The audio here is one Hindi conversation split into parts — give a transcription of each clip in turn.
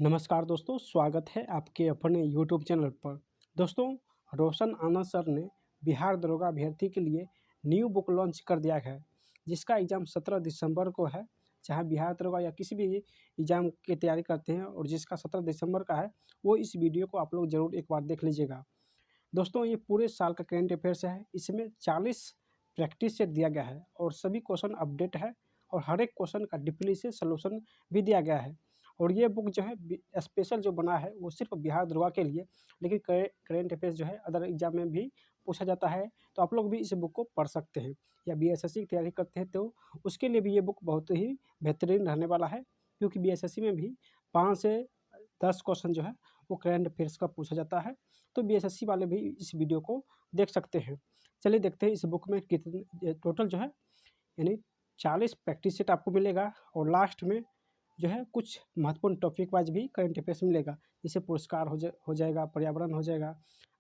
नमस्कार दोस्तों, स्वागत है आपके अपने यूट्यूब चैनल पर। दोस्तों, रोशन आनंद सर ने बिहार दरोगा अभ्यर्थी के लिए न्यू बुक लॉन्च कर दिया है, जिसका एग्ज़ाम 17 दिसंबर को है। चाहे बिहार दरोगा या किसी भी एग्ज़ाम की तैयारी करते हैं और जिसका 17 दिसंबर का है, वो इस वीडियो को आप लोग ज़रूर एक बार देख लीजिएगा। दोस्तों, ये पूरे साल का करंट अफेयर्स है। इसमें 40 प्रैक्टिस सेट दिया गया है और सभी क्वेश्चन अपडेट है और हर एक क्वेश्चन का डीपली से सॉल्यूशन भी दिया गया है। और ये बुक जो है स्पेशल जो बना है वो सिर्फ बिहार दरोगा के लिए, लेकिन करंट अफेयर्स जो है अदर एग्जाम में भी पूछा जाता है, तो आप लोग भी इस बुक को पढ़ सकते हैं। या बीएसएससी की तैयारी करते हैं तो उसके लिए भी ये बुक बहुत ही बेहतरीन रहने वाला है, क्योंकि बीएसएससी में भी 5 से 10 क्वेश्चन जो है वो करंट अफेयर्स का पूछा जाता है। तो बीएसएससी वाले भी इस वीडियो को देख सकते हैं। चलिए देखते हैं इस बुक में कितने टोटल जो है, यानी 40 प्रैक्टिस सेट आपको मिलेगा और लास्ट में जो है कुछ महत्वपूर्ण टॉपिक वाइज भी करंट अफेयर्स मिलेगा। जैसे पुरस्कार हो जाएगा, पर्यावरण हो जाएगा,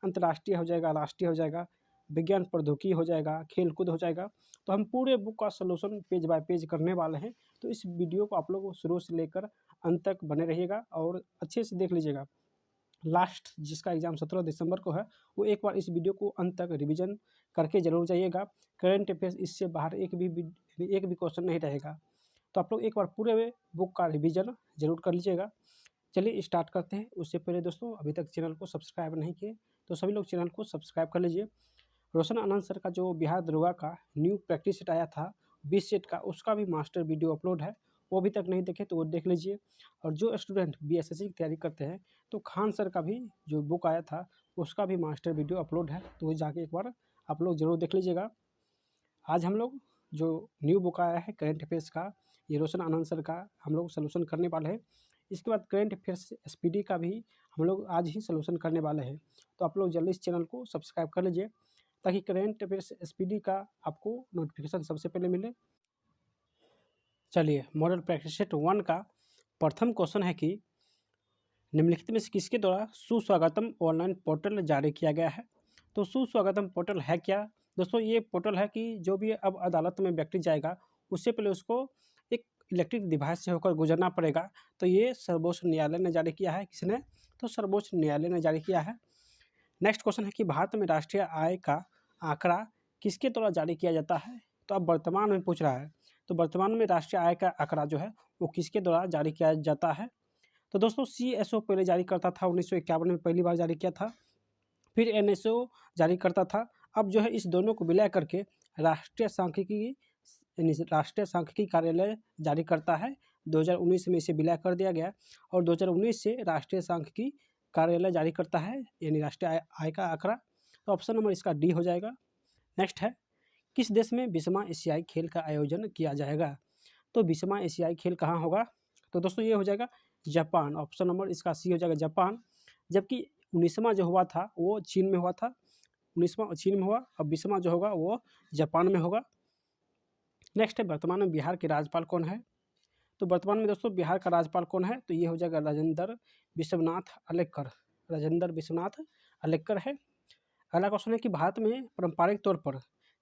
अंतर्राष्ट्रीय हो जाएगा, राष्ट्रीय हो जाएगा, विज्ञान प्रौद्योगिकी हो जाएगा, खेल-कूद हो जाएगा। तो हम पूरे बुक का सॉल्यूशन पेज बाय पेज करने वाले हैं। तो इस वीडियो को आप लोग शुरू से लेकर अंत तक बने रहिएगा और अच्छे से देख लीजिएगा। लास्ट जिसका एग्ज़ाम 17 दिसंबर को है, वो एक बार इस वीडियो को अंत तक रिवीजन करके ज़रूर जाइएगा। करंट अफेयर्स इससे बाहर एक भी क्वेश्चन नहीं रहेगा। तो आप लोग एक बार पूरे बुक का रिवीजन ज़रूर कर लीजिएगा। चलिए स्टार्ट करते हैं। उससे पहले दोस्तों, अभी तक चैनल को सब्सक्राइब नहीं किए तो सभी लोग चैनल को सब्सक्राइब कर लीजिए। रोशन आनंद सर का जो बिहार दरोगा का न्यू प्रैक्टिस सेट आया था 20 सेट का, उसका भी मास्टर वीडियो अपलोड है। वो अभी तक नहीं देखे तो वो देख लीजिए। और जो स्टूडेंट बीएसएससी की तैयारी करते हैं तो खान सर का भी जो बुक आया था उसका भी मास्टर वीडियो अपलोड है, तो वो जाके एक बार आप लोग ज़रूर देख लीजिएगा। आज हम लोग जो न्यू बुक आया है करंट अफेयर्स का, ये रोशन आनंद सर का हम लोग सॉल्यूशन करने वाले हैं। इसके बाद करंट अफेयर्स एसपीडी का भी हम लोग आज ही सॉल्यूशन करने वाले हैं। तो आप लोग जल्दी इस चैनल को सब्सक्राइब कर लीजिए ताकि करंट अफेयर्स एसपीडी का आपको नोटिफिकेशन सबसे पहले मिले। चलिए, मॉडल प्रैक्टिस सेट 1 का प्रथम क्वेश्चन है कि निम्नलिखित में से किसके द्वारा सुस्वागतम ऑनलाइन पोर्टल जारी किया गया है। तो सुस्वागतम पोर्टल है क्या? दोस्तों, ये पोर्टल है कि जो भी अब अदालत में व्यक्ति जाएगा उससे पहले उसको एक इलेक्ट्रिक डिवाइस से होकर गुजरना पड़ेगा। तो ये सर्वोच्च न्यायालय ने जारी किया है। किसने? तो सर्वोच्च न्यायालय ने जारी किया है। नेक्स्ट क्वेश्चन है कि भारत में राष्ट्रीय आय का आंकड़ा किसके द्वारा जारी किया जाता है। तो अब वर्तमान में पूछ रहा है, तो वर्तमान में राष्ट्रीय आय का आंकड़ा जो है वो किसके द्वारा जारी किया जाता है। तो दोस्तों, सीएसओ पहले जारी करता था, 1951 में पहली बार जारी किया था। फिर एनएसओ जारी करता था। अब जो है इस दोनों को विलय करके राष्ट्रीय सांख्यिकी यानी राष्ट्रीय सांख्यिकी कार्यालय जारी करता है। 2019 में इसे विलय कर दिया गया और 2019 से राष्ट्रीय सांख्यिकी कार्यालय जारी करता है, यानी राष्ट्रीय आय का आंकड़ा। तो ऑप्शन नंबर इसका डी हो जाएगा। नेक्स्ट है, किस देश में 20वां एशियाई खेल का आयोजन किया जाएगा। तो 20वां एशियाई खेल कहाँ होगा। तो दोस्तों, ये हो जाएगा जापान। ऑप्शन नंबर इसका सी हो जाएगा, जापान। जबकि 19वां जो हुआ था वो चीन में हुआ था। 19वां चीन में हुआ, अब 20वां जो होगा वो जापान में होगा। नेक्स्ट है, वर्तमान में बिहार के राज्यपाल कौन है। तो वर्तमान में दोस्तों बिहार का राज्यपाल कौन है, तो ये हो जाएगा राजेंद्र विश्वनाथ अलेक्कर। राजेंद्र विश्वनाथ अलेक्कर है। अगला क्वेश्चन है कि भारत में पारंपरिक तौर पर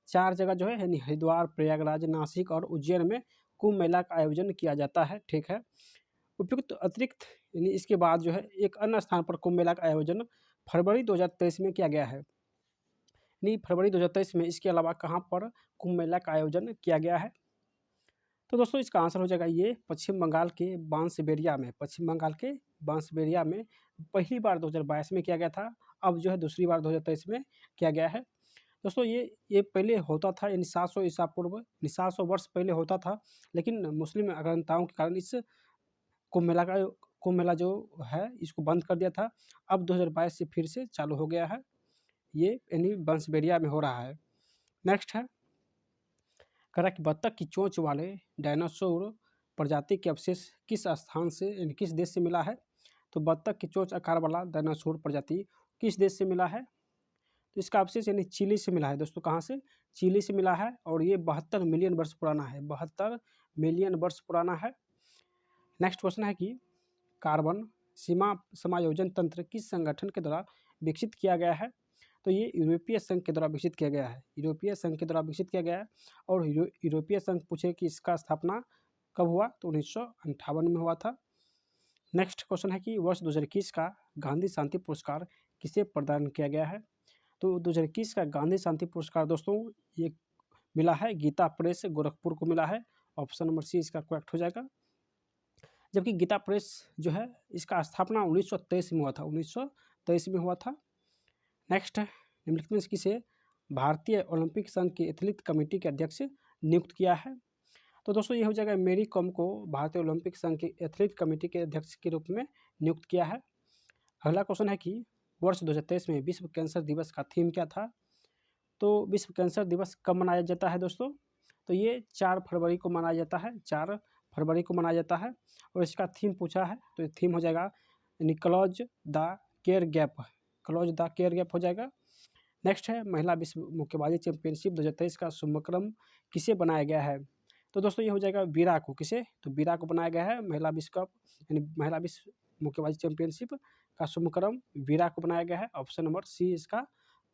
4 जगह जो है, यानी हरिद्वार, प्रयागराज, नासिक और उज्जैन में कुंभ मेला का आयोजन किया जाता है। ठीक है। उपयुक्त अतिरिक्त यानी इसके बाद जो है एक अन्य स्थान पर कुंभ मेला का आयोजन फरवरी 2023 में किया गया है। यानी फरवरी 2023 में इसके अलावा कहाँ पर कुंभ मेला का आयोजन किया गया है। तो दोस्तों, इसका आंसर हो जाएगा ये पश्चिम बंगाल के बांसबेरिया में। पश्चिम बंगाल के बांसबेरिया में पहली बार 2022 में किया गया था। अब जो है दूसरी बार 2023 में किया गया है। दोस्तों, ये पहले होता था, यानी 700 ईसा पूर्व, यानी 700 वर्ष पहले होता था, लेकिन मुस्लिम अग्रंताओं के कारण इस कुंभ मेला जो है इसको बंद कर दिया था। अब 2022 से फिर से चालू हो गया है। ये यानी बांसबेरिया में हो रहा है। नेक्स्ट है, कह रहा है कि बत्तख की चोंच वाले डायनासोर प्रजाति के अवशेष किस स्थान से यानी किस देश से मिला है। तो बत्तख की चोंच आकार वाला डायनासोर प्रजाति किस देश से मिला है। तो इसका अवशेष यानी चिली से मिला है। दोस्तों, कहाँ से? चिली से मिला है और ये 72 मिलियन वर्ष पुराना है। 72 मिलियन वर्ष पुराना है। नेक्स्ट क्वेश्चन है कि कार्बन सीमा समायोजन तंत्र किस संगठन के द्वारा विकसित किया गया है। तो ये यूरोपीय संघ के द्वारा विकसित किया गया है। यूरोपीय संघ के द्वारा विकसित किया गया है। और यूरोपीय संघ पूछे कि इसका स्थापना कब हुआ, तो 1958 में हुआ था। नेक्स्ट क्वेश्चन है कि वर्ष 2021 का गांधी शांति पुरस्कार किसे प्रदान किया गया है? तो 2021 का गांधी शांति पुरस्कार दोस्तों ये मिला है गीता प्रेस गोरखपुर को मिला है। ऑप्शन नंबर सी इसका करेक्ट हो जाएगा। जबकि गीता प्रेस जो है इसका स्थापना 1923 में हुआ था, 1923 में हुआ था। नेक्स्ट है निम्नलिखित में किसे भारतीय ओलंपिक संघ की एथलीट कमेटी के अध्यक्ष नियुक्त किया है? तो दोस्तों ये हो जाएगा मेरी कॉम को भारतीय ओलंपिक संघ की एथलीट कमेटी के अध्यक्ष के रूप में नियुक्त किया है। अगला क्वेश्चन है कि वर्ष 2023 में विश्व कैंसर दिवस का थीम क्या था? तो विश्व कैंसर दिवस कब मनाया जाता है दोस्तों? तो ये 4 फरवरी को मनाया जाता है, 4 फरवरी को मनाया जाता है। और इसका थीम पूछा है तो ये थीम हो जाएगा यानी close the care gap, close the care gap हो जाएगा। नेक्स्ट है महिला विश्व मुक्केबाजी चैंपियनशिप 2023 का शुभक्रम किसे बनाया गया है? तो दोस्तों ये हो जाएगा वीरा को, किसे? तो वीरा को बनाया गया है महिला विश्व कप यानी महिला विश्व मुक्केबाजी चैंपियनशिप का शुभक्रम वीरा को बनाया गया है। ऑप्शन नंबर सी इसका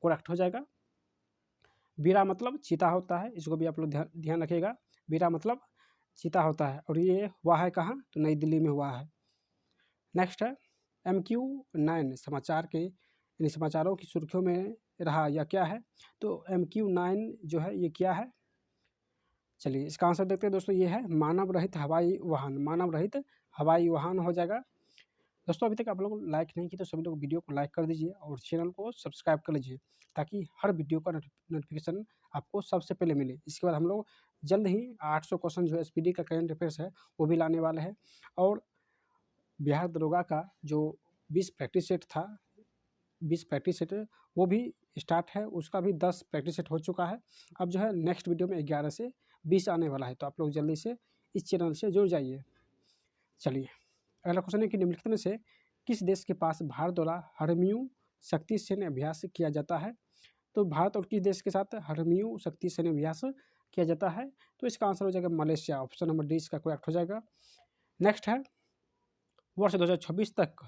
करेक्ट हो जाएगा। वीरा मतलब चीता होता है, इसको भी आप लोग ध्यान रखिएगा। वीरा मतलब चीता होता है और ये हुआ है कहाँ? तो नई दिल्ली में हुआ है। नेक्स्ट है MQ9 समाचार के यानी समाचारों की सुर्खियों में रहा या क्या है? तो MQ9 जो है ये क्या है? चलिए इसका आंसर देखते हैं दोस्तों। ये है मानव रहित हवाई वाहन, मानव रहित हवाई वाहन हो जाएगा। दोस्तों अभी तक आप लोग लाइक नहीं किए तो सभी लोग वीडियो को लाइक कर दीजिए और चैनल को सब्सक्राइब कर लीजिए ताकि हर वीडियो का नोटिफिकेशन आपको सबसे पहले मिले। इसके बाद हम लोग जल्द ही 800 क्वेश्चन जो SPD का करंट अफेयर्स है वो भी लाने वाले हैं। और बिहार दरोगा का जो 20 प्रैक्टिस सेट था, 20 प्रैक्टिस सेट वो भी स्टार्ट है, उसका भी 10 प्रैक्टिस सेट हो चुका है। अब जो है नेक्स्ट वीडियो में 11 से 20 आने वाला है, तो आप लोग जल्दी से इस चैनल से जुड़ जाइए। चलिए अगला क्वेश्चन है कि निम्नलिखित में से किस देश के पास भारत द्वारा हरम्यू शक्ति सैन्य अभ्यास किया जाता है? तो भारत और किस देश के साथ हरम्यू शक्ति सैन्य अभ्यास किया जाता है? तो इसका आंसर हो जाएगा मलेशिया। ऑप्शन नंबर डी इसका करेक्ट हो जाएगा। नेक्स्ट है वर्ष 2026 तक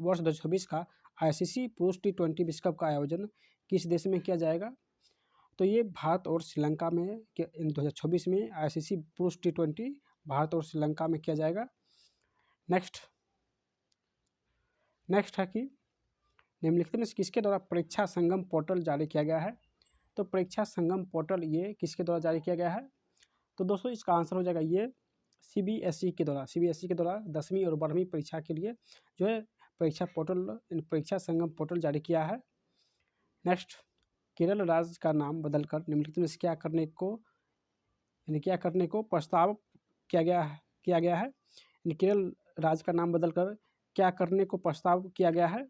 वर्ष 2026 का ICC पुरुष T20 विश्व कप का आयोजन किस देश में किया जाएगा? तो ये भारत और श्रीलंका में 2026 में ICC पुरुष T20 भारत और श्रीलंका में किया जाएगा। नेक्स्ट है कि निम्नलिखित में किसके द्वारा परीक्षा संगम पोर्टल जारी किया गया है? तो परीक्षा संगम पोर्टल ये किसके द्वारा जारी किया गया है? तो दोस्तों इसका आंसर हो जाएगा ये CBSE के द्वारा 10वीं और 12वीं परीक्षा के लिए जो है परीक्षा पोर्टल परीक्षा संगम पोर्टल जारी किया है। नेक्स्ट केरल राज्य का नाम बदलकर निम्नलिखित में से क्या करने को प्रस्ताव किया गया है? केरल राज्य का नाम बदलकर क्या करने को प्रस्ताव किया गया है?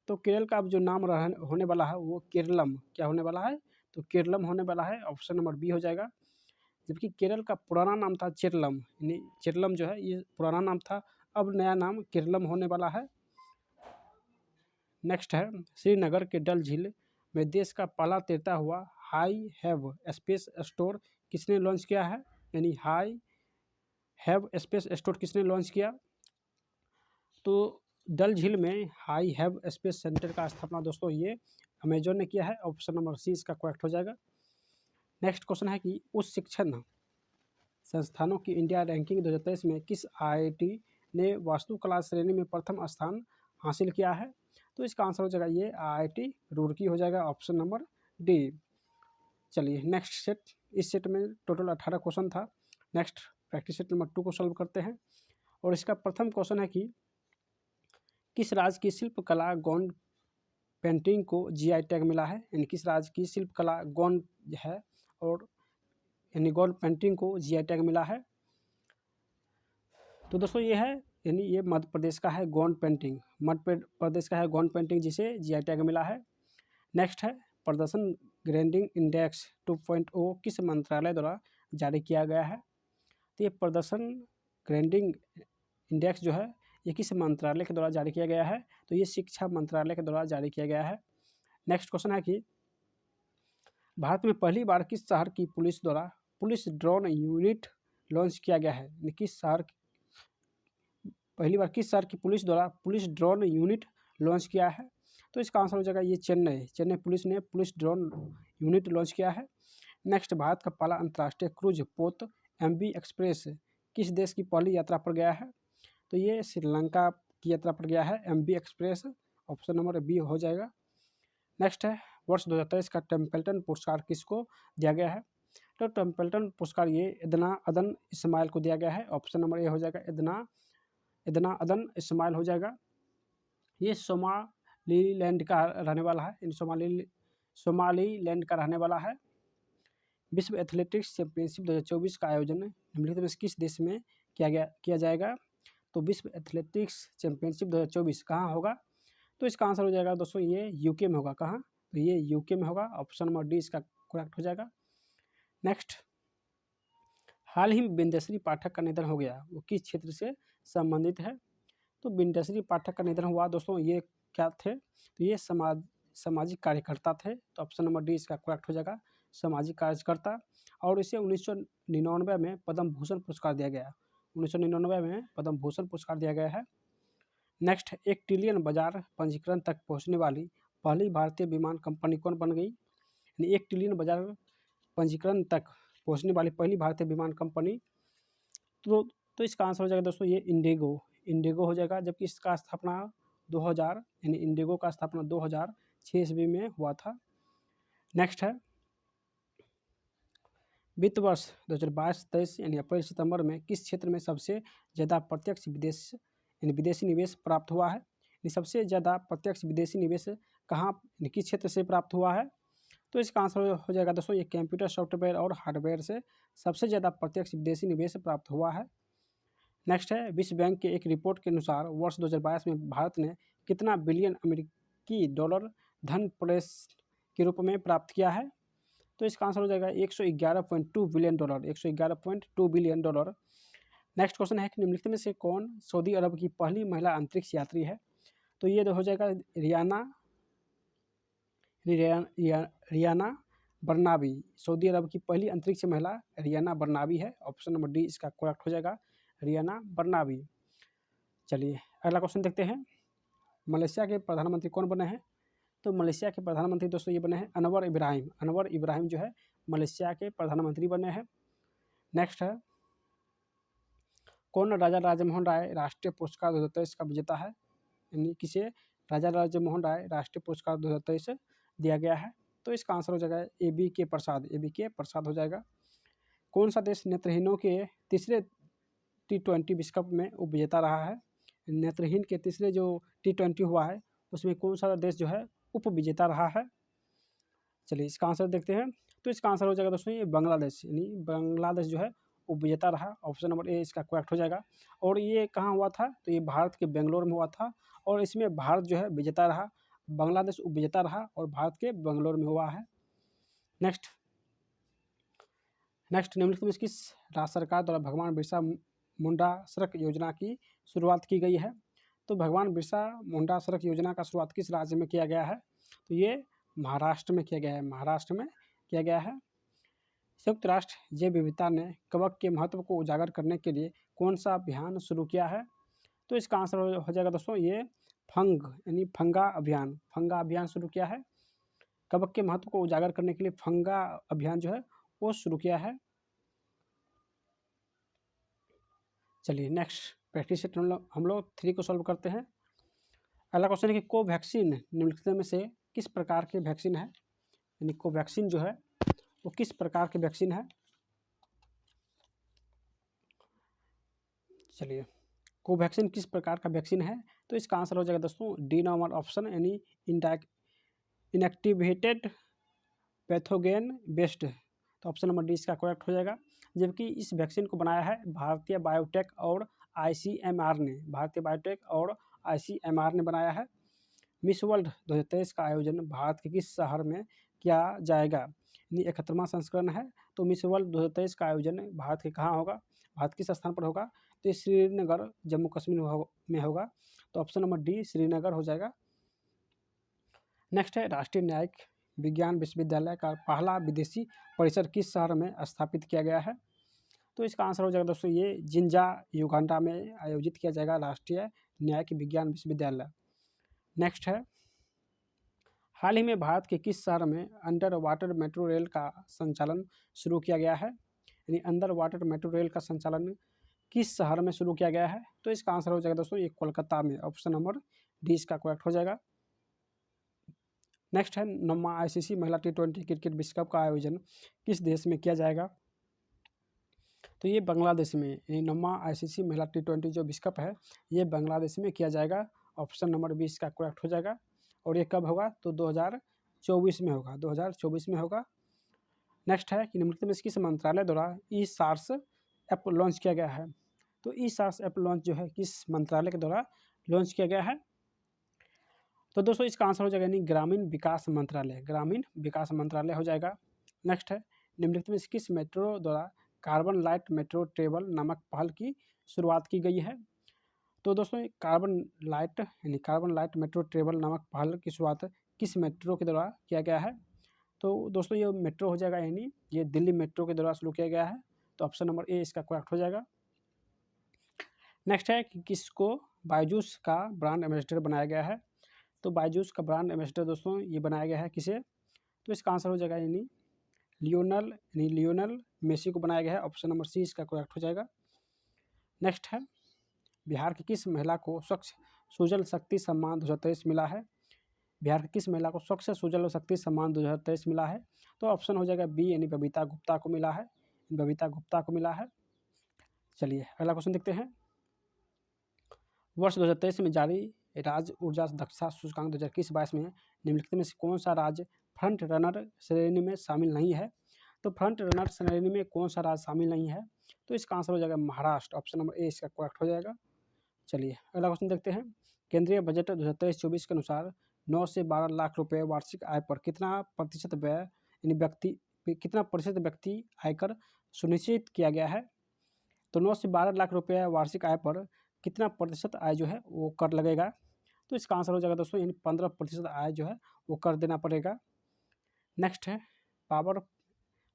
तो केरल का अब जो नाम होने वाला है वो केरलम क्या होने वाला है? तो केरलम होने वाला है। ऑप्शन नंबर बी हो जाएगा। जबकि केरल का पुराना नाम था चेरलम, यानी चेरलम जो है ये पुराना नाम था, अब नया नाम केरलम होने वाला है। नेक्स्ट है श्रीनगर के डल झील में देश का पहला तैरता हुआ हाई हैव स्पेस स्टोर किसने लॉन्च किया है? यानी हाई हैव स्पेस स्टोर किसने लॉन्च किया? तो डल झील में हाई हैव स्पेस सेंटर का स्थापना दोस्तों ये अमेजोन ने किया है। ऑप्शन नंबर सी इसका करेक्ट हो जाएगा। नेक्स्ट क्वेश्चन है कि उच्च शिक्षण संस्थानों की इंडिया रैंकिंग 2023 में किस IIT ने वास्तुकला श्रेणी में प्रथम स्थान हासिल किया है? तो इसका आंसर हो जाएगा ये IIT रुड़की हो जाएगा। Option number D. चलिए नेक्स्ट सेट, इस सेट में टोटल 18 क्वेश्चन था। नेक्स्ट प्रैक्टिस सेट नंबर 2 को सॉल्व करते हैं और इसका प्रथम क्वेश्चन है कि किस राज्य की शिल्पकला गोंड पेंटिंग को GI टैग मिला है? यानी किस राज्य की शिल्पकला गोंड है और यानी गोंड पेंटिंग को GI टैग मिला है? तो दोस्तों ये है यानी ये मध्य प्रदेश का है गोंड पेंटिंग, मध्य प्रदेश का है गोंड पेंटिंग जिसे GI टैग मिला है। नेक्स्ट है प्रदर्शन ग्रेडिंग इंडेक्स 2.0 किस मंत्रालय द्वारा जारी किया गया है? तो ये प्रदर्शन ग्रेडिंग इंडेक्स जो है ये किस मंत्रालय के द्वारा जारी किया गया है? तो ये शिक्षा मंत्रालय के द्वारा जारी किया गया है। नेक्स्ट क्वेश्चन है कि भारत में पहली बार किस शहर की पुलिस द्वारा पुलिस ड्रोन यूनिट लॉन्च किया गया है? पहली बार किस शहर की पुलिस द्वारा पुलिस ड्रोन यूनिट लॉन्च किया है? तो इसका आंसर हो जाएगा ये चेन्नई पुलिस ने पुलिस ड्रोन यूनिट लॉन्च किया है। नेक्स्ट भारत का पहला अंतर्राष्ट्रीय क्रूज पोत MV एक्सप्रेस किस देश की पहली यात्रा पर गया है? तो ये श्रीलंका की यात्रा पर गया है, MV express, option number B हो जाएगा। नेक्स्ट है वर्ष 2023 का टेम्पल्टन पुरस्कार किसको दिया गया है? तो टेम्पल्टन पुरस्कार ये इदना अदन इस्माइल को दिया गया है, ऑप्शन नंबर ए हो जाएगा, इदना अदन इस्माइल हो जाएगा। ये सोमालीलैंड का रहने वाला है, सोमालीलैंड का रहने वाला है। विश्व एथलेटिक्स चैंपियनशिप 2024 का आयोजन निम्नलिखित में किस देश में किया जाएगा? तो विश्व एथलेटिक्स चैंपियनशिप 2024 कहाँ होगा? तो इसका आंसर हो जाएगा दोस्तों ये यूके में होगा। कहाँ? तो ये यूके में होगा, ऑप्शन नंबर डी इसका करेक्ट हो जाएगा। नेक्स्ट, हाल ही में बिंदेश्वरी पाठक का निधन हो गया, वो किस क्षेत्र से संबंधित है? तो बिंदेश्वरी पाठक का निधन हुआ दोस्तों, ये क्या थे? तो ये सामाजिक कार्यकर्ता थे, तो ऑप्शन नंबर डी इसका करेक्ट हो जाएगा, सामाजिक कार्यकर्ता। और इसे 1999 में पद्म भूषण पुरस्कार दिया गया, 1999 में पद्म भूषण पुरस्कार दिया गया है। नेक्स्ट, 1 ट्रिलियन बाजार पंजीकरण तक पहुंचने वाली पहली भारतीय विमान कंपनी कौन बन गई? यानी 1 ट्रिलियन बाजार पंजीकरण तक पहुंचने वाली पहली भारतीय विमान कंपनी, तो इसका आंसर हो जाएगा दोस्तों ये इंडिगो हो जाएगा। जबकि इसका स्थापना 2000 यानी इंडिगो का स्थापना 2006 ईस्वी में हुआ था। नेक्स्ट है वित्त वर्ष 2022-23 यानी अप्रैल सितंबर में किस क्षेत्र में सबसे ज़्यादा प्रत्यक्ष विदेशी निवेश प्राप्त हुआ है? सबसे ज़्यादा प्रत्यक्ष विदेशी निवेश कहाँ किस क्षेत्र से प्राप्त हुआ है? तो इसका आंसर हो जाएगा दोस्तों ये कंप्यूटर सॉफ्टवेयर और हार्डवेयर से सबसे ज़्यादा प्रत्यक्ष विदेशी निवेश प्राप्त हुआ है। नेक्स्ट है विश्व बैंक के एक रिपोर्ट के अनुसार वर्ष 2022 में भारत ने कितना बिलियन अमेरिकी डॉलर धन प्रेस के रूप में प्राप्त किया है? तो इसका आंसर हो जाएगा 111.2 billion dollar, 111.2 billion dollar. Next question है कि निम्नलिखित में से कौन सऊदी अरब की पहली महिला अंतरिक्ष यात्री है? तो ये हो जाएगा रियाना बरनाबी। सऊदी अरब की पहली अंतरिक्ष महिला रियाना बरनाबी है, ऑप्शन नंबर डी इसका करेक्ट हो जाएगा, रियाना बरनाबी। चलिए अगला क्वेश्चन देखते हैं, मलेशिया के प्रधानमंत्री कौन बने हैं? तो मलेशिया के प्रधानमंत्री दोस्तों ये बने हैं अनवर इब्राहिम जो है मलेशिया के प्रधानमंत्री बने हैं। नेक्स्ट है कौन राजा राजमोहन राय राष्ट्रीय पुरस्कार 2023 का विजेता है? यानी किसे राजा राजमोहन राय राष्ट्रीय पुरस्कार 2023 दिया गया है? तो इसका आंसर हो जाएगा ABK प्रसाद हो जाएगा। कौन सा देश नेत्रहीनों के तीसरे T20 विश्व कप में उपविजेता रहा है? नेत्रहीन के तीसरे जो T20 हुआ है उसमें कौन सा देश जो है उपविजेता रहा है? चलिए इसका आंसर देखते हैं। तो इसका आंसर हो जाएगा दोस्तों ये बांग्लादेश, यानी बांग्लादेश जो है उपविजेता रहा, ऑप्शन नंबर ए इसका करेक्ट हो जाएगा। और ये कहाँ हुआ था? तो ये भारत के बेंगलोर में हुआ था और इसमें भारत जो है विजेता रहा, बांग्लादेश उपविजेता रहा और भारत के बेंगलोर में हुआ है। नेक्स्ट निम्नलिखित में किस राज्य सरकार द्वारा भगवान बिरसा मुंडा सड़क योजना की शुरुआत की गई है? तो भगवान बिरसा मुंडा सड़क योजना का शुरुआत किस राज्य में किया गया है? तो ये महाराष्ट्र में किया गया है। संयुक्त राष्ट्र जैव विविधता ने कवक के महत्व को उजागर करने के लिए कौन सा अभियान शुरू किया है? तो इसका आंसर हो जाएगा दोस्तों ये फंगा अभियान शुरू किया है। कवक के महत्व को उजागर करने के लिए फंगा अभियान जो है वो शुरू किया है। चलिए नेक्स्ट प्रैक्टिस सेट हम लोग 3 को सॉल्व करते हैं। अगला क्वेश्चन है कि कोवैक्सीन निम्नलिखित में से किस प्रकार के वैक्सीन है? यानी कोवैक्सीन जो है वो किस प्रकार की वैक्सीन है? चलिए कोवैक्सीन किस प्रकार का वैक्सीन है? तो इसका आंसर हो जाएगा दोस्तों डी नंबर ऑप्शन, यानी इनएक्टिवेटेड पैथोगेन बेस्ड, तो ऑप्शन नंबर डी इसका करेक्ट हो जाएगा। जबकि इस वैक्सीन को बनाया है भारतीय बायोटेक और ICMR ने बनाया है। मिस वर्ल्ड 2023 का आयोजन भारत के किस शहर में किया जाएगा? यानी 71वां संस्करण है, तो मिस वर्ल्ड 2023 का आयोजन भारत के कहाँ होगा, भारत किस स्थान पर होगा? तो श्रीनगर जम्मू कश्मीर में होगा, तो ऑप्शन नंबर डी श्रीनगर हो जाएगा। नेक्स्ट है राष्ट्रीय न्यायिक विज्ञान विश्वविद्यालय का पहला विदेशी परिसर किस शहर में स्थापित किया गया है? तो इसका आंसर हो जाएगा दोस्तों ये जिंजा युगांडा में आयोजित किया जाएगा राष्ट्रीय न्यायिक विज्ञान विश्वविद्यालय। नेक्स्ट है हाल ही में भारत के किस शहर में अंडर वाटर मेट्रो रेल का संचालन शुरू किया गया है? यानी अंडर वाटर मेट्रो रेल का संचालन किस शहर में शुरू किया गया है? तो इसका आंसर हो जाएगा दोस्तों ये कोलकाता में, ऑप्शन नंबर डी इसका करेक्ट हो जाएगा। नेक्स्ट है 9वां आईसीसी महिला T20 क्रिकेट विश्व कप का आयोजन किस देश में किया जाएगा? तो ये बांग्लादेश में, यानी 9वां आईसीसी महिला T20 जो विश्व कप है ये बांग्लादेश में किया जाएगा, ऑप्शन नंबर 20 का करेक्ट हो जाएगा। और ये कब होगा? तो 2024 में होगा, 2024 में होगा। नेक्स्ट है कि निम्नलिखित में से किस मंत्रालय द्वारा ई सार्स ऐप लॉन्च किया गया है? तो ई सार्स ऐप लॉन्च जो है किस मंत्रालय के द्वारा लॉन्च किया गया है? तो दोस्तों इसका आंसर हो जाएगा यानी ग्रामीण विकास मंत्रालय, ग्रामीण विकास मंत्रालय हो जाएगा। नेक्स्ट है निम्नलिखित में से किस मेट्रो द्वारा कार्बन लाइट मेट्रो ट्रेवल नामक पहल की शुरुआत की गई है? तो दोस्तों कार्बन लाइट मेट्रो ट्रेवल नामक पहल की शुरुआत किस मेट्रो के द्वारा किया गया है? तो दोस्तों ये मेट्रो हो जाएगा, यानी ये दिल्ली मेट्रो के द्वारा शुरू किया गया है, तो ऑप्शन नंबर ए इसका करेक्ट हो जाएगा। नेक्स्ट है कि किसको बायजूस का ब्रांड एम्बेसडर बनाया गया है? तो बायजूस का ब्रांड एम्बेसडर दोस्तों ये बनाया गया है किसे? तो इसका आंसर हो जाएगा यानी लियोनल मेसी को बनाया गया है, ऑप्शन नंबर सी इसका करेक्ट हो जाएगा। नेक्स्ट है बिहार की किस महिला को स्वच्छ सुजल शक्ति सम्मान 2023 मिला है? बिहार की किस महिला को स्वच्छ सुजल शक्ति सम्मान 2023 मिला है? तो ऑप्शन हो जाएगा बी, यानी बबीता गुप्ता को मिला है, बबीता गुप्ता को मिला है। चलिए अगला क्वेश्चन देखते हैं। वर्ष 2023 में जारी राज्य ऊर्जा दक्षता सूचकांक 2021-22 में निम्नलिखित में से कौन सा राज्य फ्रंट रनर श्रेणी में शामिल नहीं है? तो फ्रंट रनर श्रेणी में कौन सा राज्य शामिल नहीं है? तो इसका आंसर हो जाएगा महाराष्ट्र, ऑप्शन नंबर ए इसका करेक्ट हो जाएगा। चलिए अगला क्वेश्चन देखते हैं। केंद्रीय बजट 2023-24 के अनुसार 9 से 12 लाख रुपए वार्षिक आय पर कितना प्रतिशत व्यक्ति आयकर सुनिश्चित किया गया है? तो 9 से 12 लाख रुपये वार्षिक आय पर कितना प्रतिशत आय जो है वो कर लगेगा? तो इसका आंसर हो जाएगा दोस्तों यानी 15% आय जो है वो कर देना पड़ेगा। नेक्स्ट है पावर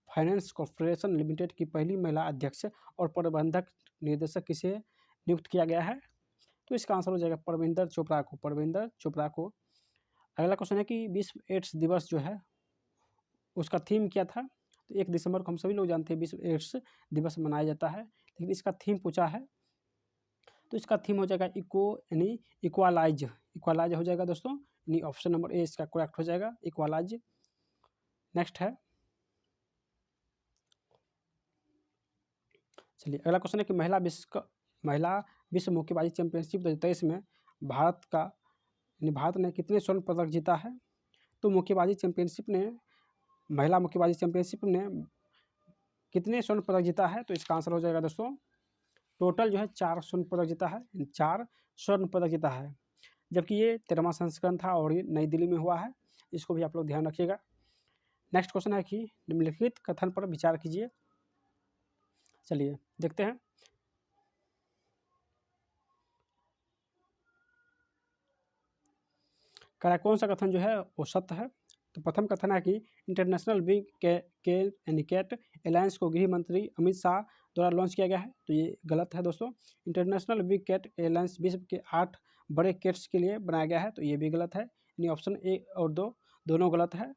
फाइनेंस कॉर्पोरेशन लिमिटेड की पहली महिला अध्यक्ष और प्रबंधक निर्देशक किसे नियुक्त किया गया है? तो इसका आंसर हो जाएगा परविंदर चोपड़ा को। अगला क्वेश्चन है कि विश्व एड्स दिवस जो है उसका थीम क्या था? तो 1 दिसंबर को हम सभी लोग जानते हैं विश्व एड्स दिवस मनाया जाता है, लेकिन इसका थीम पूछा है तो इसका थीम हो जाएगा इक्वालाइज हो जाएगा दोस्तों, यानी ऑप्शन नंबर ए इसका करेक्ट हो जाएगा, इक्वालाइज। नेक्स्ट है चलिए अगला क्वेश्चन है कि महिला विश्व मुक्केबाजी चैंपियनशिप 2023 में भारत ने कितने स्वर्ण पदक जीता है? तो महिला मुक्केबाजी चैंपियनशिप ने कितने स्वर्ण पदक जीता है? तो इसका आंसर हो जाएगा दोस्तों टोटल जो है 4 स्वर्ण पदक जीता है, 4 स्वर्ण पदक जीता है, जबकि ये 13वां संस्करण था और ये नई दिल्ली में हुआ है, इसको भी आप लोग ध्यान रखिएगा। नेक्स्ट क्वेश्चन है कि निम्नलिखित कथन पर विचार कीजिए। चलिए देखते हैं। कौन सा कथन जो है वो सत्य है? तो प्रथम कथन है कि इंटरनेशनल बिग कैट अलायंस को गृह मंत्री अमित शाह द्वारा लॉन्च किया गया है, तो ये गलत है दोस्तों। इंटरनेशनल बिग कैट अलायंस विश्व के 8 बड़े कैट्स के लिए बनाया गया है, तो ये भी गलत है, यानी ऑप्शन ए और 2 दोनों गलत है,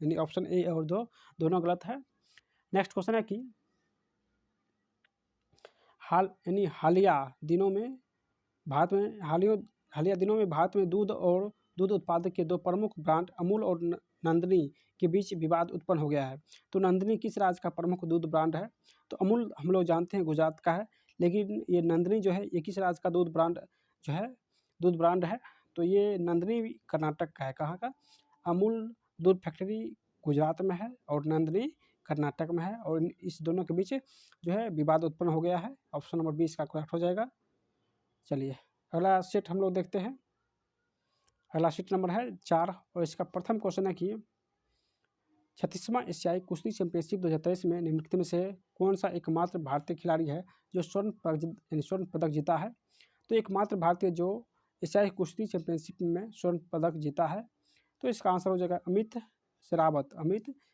यानी ऑप्शन ए और 2 दोनों गलत है। नेक्स्ट क्वेश्चन है कि हालिया दिनों में भारत में दूध उत्पादक के 2 प्रमुख ब्रांड अमूल और नंदनी के बीच विवाद उत्पन्न हो गया है। तो नंदनी किस राज्य का प्रमुख दूध ब्रांड है? तो अमूल हम लोग जानते हैं गुजरात का है, लेकिन ये नंदनी जो है ये किस राज्य का दूध ब्रांड है? तो ये नंदनी कर्नाटक का है। कहाँ का? अमूल दूध फैक्ट्री गुजरात में है और नंदनी कर्नाटक में है, और इस दोनों के बीच जो है विवाद उत्पन्न हो गया है, ऑप्शन नंबर 20 का करेक्ट हो जाएगा। चलिए अगला सेट हम लोग देखते हैं। अगला सीट नंबर है 4 और इसका प्रथम क्वेश्चन है कि 36वां एशियाई कुश्ती चैंपियनशिप 2023 में निम्नलिखित में से कौन सा एकमात्र भारतीय खिलाड़ी है जो स्वर्ण पदक जीता है? तो एकमात्र भारतीय जो एशियाई कुश्ती चैंपियनशिप में स्वर्ण पदक जीता है, तो इसका आंसर हो जाएगा अमित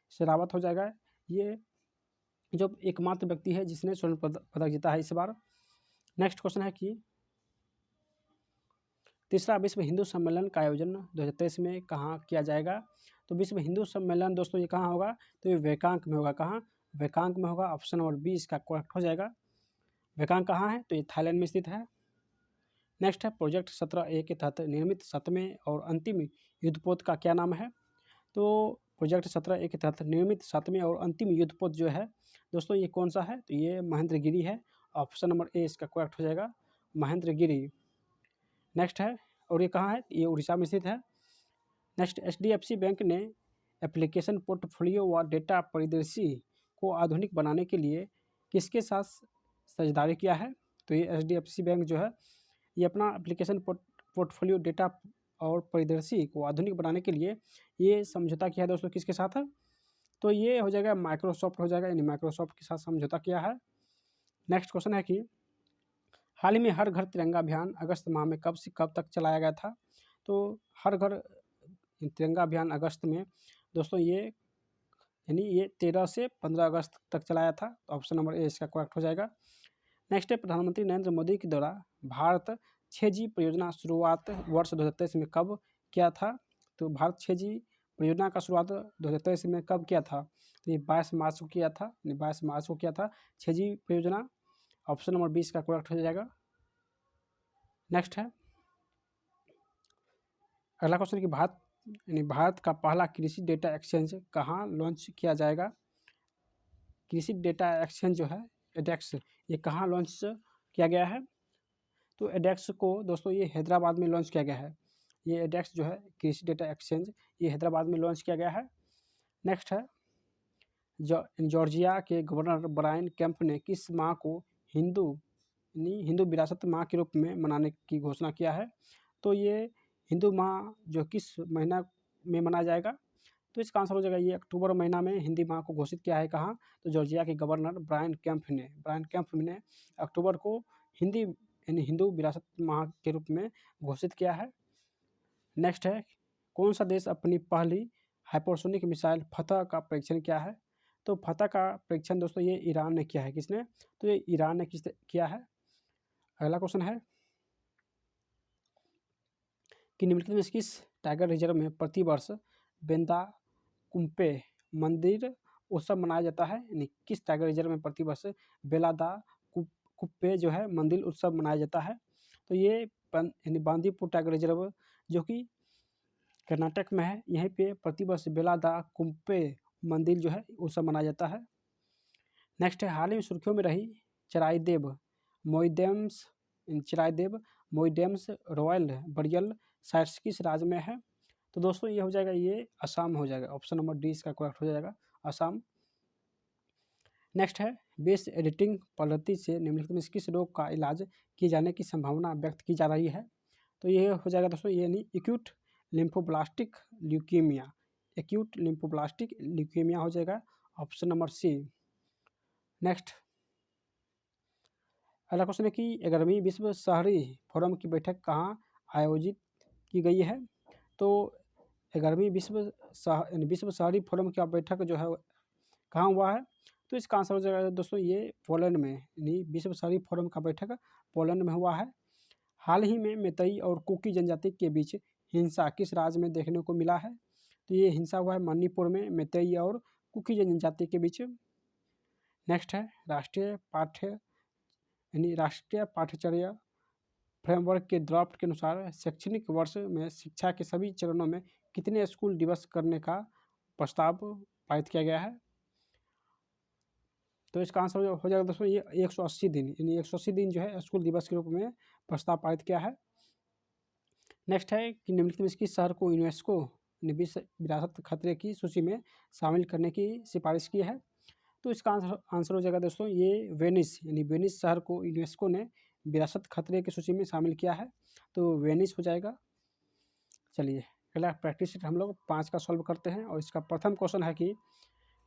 शेरावत हो जाएगा। ये जो एकमात्र व्यक्ति है जिसने स्वर्ण पदक जीता है इस बार। नेक्स्ट क्वेश्चन है कि तीसरा विश्व हिंदू सम्मेलन का आयोजन 2023 में कहाँ किया जाएगा? तो विश्व हिंदू सम्मेलन दोस्तों ये कहाँ होगा? तो ये वैकांक में होगा। कहाँ? वैकांक में होगा, ऑप्शन नंबर बी इसका करेक्ट हो जाएगा। वैकांग कहाँ है? तो ये थाईलैंड में स्थित है। नेक्स्ट है प्रोजेक्ट 17A के तहत निर्मित 7वें और अंतिम युद्धपोत का क्या नाम है? तो प्रोजेक्ट 17A के तहत निर्मित 7वें और अंतिम युद्धपोत जो है दोस्तों ये कौन सा है? तो ये महेंद्रगिरी है। ऑप्शन नंबर ए इसका करेक्ट हो जाएगा, महेंद्रगिरी। नेक्स्ट है, और ये कहाँ है? ये उड़ीसा में स्थित है। नेक्स्ट, HDFC बैंक ने एप्लीकेशन पोर्टफोलियो व डेटा परिदृश्य को आधुनिक बनाने के लिए किसके साथ साझेदारी किया है? तो ये HDFC बैंक जो है ये अपना एप्लीकेशन पोर्टफोलियो डेटा और परिदृश्य को आधुनिक बनाने के लिए ये समझौता किया है दोस्तों, किसके साथ है? तो ये हो जाएगा माइक्रोसॉफ्ट हो जाएगा, यानी माइक्रोसॉफ्ट के साथ समझौता किया है। नेक्स्ट क्वेश्चन है कि हाल ही में हर घर तिरंगा अभियान अगस्त माह में कब से कब तक चलाया गया था? तो हर घर तिरंगा अभियान अगस्त में दोस्तों ये यानी ये 13 से 15 अगस्त तक चलाया था। तो ऑप्शन नंबर ए इसका करेक्ट हो जाएगा। नेक्स्ट है, प्रधानमंत्री नरेंद्र मोदी के द्वारा भारत 6G परियोजना शुरुआत वर्ष 2023 में कब किया था? तो भारत 6G परियोजना का शुरुआत 2023 में कब किया था? तो ये 22 मार्च को किया था, 22 मार्च को किया था 6G परियोजना। ऑप्शन नंबर 20 का करेक्ट हो जाएगा। नेक्स्ट है, अगला क्वेश्चन कि भारत का पहला कृषि डेटा एक्सचेंज कहाँ लॉन्च किया जाएगा? कृषि डेटा एक्सचेंज जो है एडेक्स, ये कहाँ लॉन्च किया गया है? तो एडेक्स को दोस्तों ये हैदराबाद में लॉन्च किया गया है। ये एडेक्स जो है कृषि डेटा एक्सचेंज ये हैदराबाद में लॉन्च किया गया है। नेक्स्ट है, जॉर्जिया के गवर्नर ब्रायन केम्प ने किस माह को हिंदू विरासत माह के रूप में मनाने की घोषणा किया है? तो ये हिंदू माह जो किस महीना में मनाया जाएगा? तो इसका आंसर हो जाएगा ये अक्टूबर महीना में हिंदी माह को घोषित किया है। कहाँ? तो जॉर्जिया के गवर्नर ब्रायन केम्प ने अक्टूबर को हिंदी यानी हिंदू विरासत माह के रूप में घोषित किया है। नेक्स्ट है, कौन सा देश अपनी पहली हाइपरसोनिक मिसाइल फतह का परीक्षण किया है? तो फतह का परीक्षण दोस्तों ये ईरान ने किया है। किसने? तो ये ईरान ने किया है। अगला क्वेश्चन है कि निम्नलिखित में किस टाइगर रिजर्व में प्रतिवर्ष बेंदा कुंपे मंदिर उत्सव मनाया जाता है? यानी किस टाइगर रिजर्व में प्रतिवर्ष बेलादा कुप्पे जो है मंदिर उत्सव मनाया जाता है? तो ये यानी बांदीपुर टाइगर रिजर्व जो कि कर्नाटक में है, यहीं पे प्रतिवर्ष बेलादा कुंपे मंदिर जो है उत्सव मनाया जाता है। नेक्स्ट है, हाल ही में सुर्खियों में रही चराइदेव मोइडेम्स रॉयल बरियल साइट्स किस राज्य में है? तो दोस्तों ये हो जाएगा, ये असम हो जाएगा। ऑप्शन नंबर डी इसका करेक्ट हो जाएगा, असम। नेक्स्ट है, बेस एडिटिंग पद्धति से निम्नलिखित में किस रोग का इलाज किए जाने की संभावना व्यक्त की जा रही है? तो ये हो जाएगा दोस्तों ये नहीं एक्यूट लिम्फोब्लास्टिक ल्यूकीमिया हो जाएगा। Option number C. नेक्स्ट, अगला क्वेश्चन है कि 11वीं विश्व शहरी फोरम की बैठक कहाँ आयोजित की गई है? तो 11वीं विश्व शहरी फोरम की बैठक जो है कहाँ हुआ है? तो इसका आंसर हो जाएगा दोस्तों ये पोलैंड में, यानी विश्व शहरी फोरम का बैठक पोलैंड में हुआ है। हाल ही में मैतेई और कुकी जनजाति के बीच हिंसा किस राज्य में देखने को मिला है? तो ये हिंसा हुआ है मणिपुर में मैतेई और कुकी जनजाति के बीच। नेक्स्ट है, राष्ट्रीय पाठ्यचर्या फ्रेमवर्क के ड्राफ्ट के अनुसार शैक्षणिक वर्ष में शिक्षा के सभी चरणों में कितने स्कूल दिवस करने का प्रस्ताव पारित किया गया है? तो इसका आंसर हो जाएगा दोस्तों ये 180 दिन, यानी 180 दिन जो है स्कूल दिवस के रूप में प्रस्ताव पारित किया है। नेक्स्ट है कि निम्नलिखित में किस शहर को यूनेस्को ने विश्व विरासत खतरे की सूची में शामिल करने की सिफारिश की है? तो इसका आंसर हो जाएगा दोस्तों ये वेनिस, यानी वेनिस शहर को यूनेस्को ने विरासत खतरे की सूची में शामिल किया है। तो वेनिस हो जाएगा। चलिए अगला प्रैक्टिस सेट हम लोग 5 का सॉल्व करते हैं, और इसका प्रथम क्वेश्चन है कि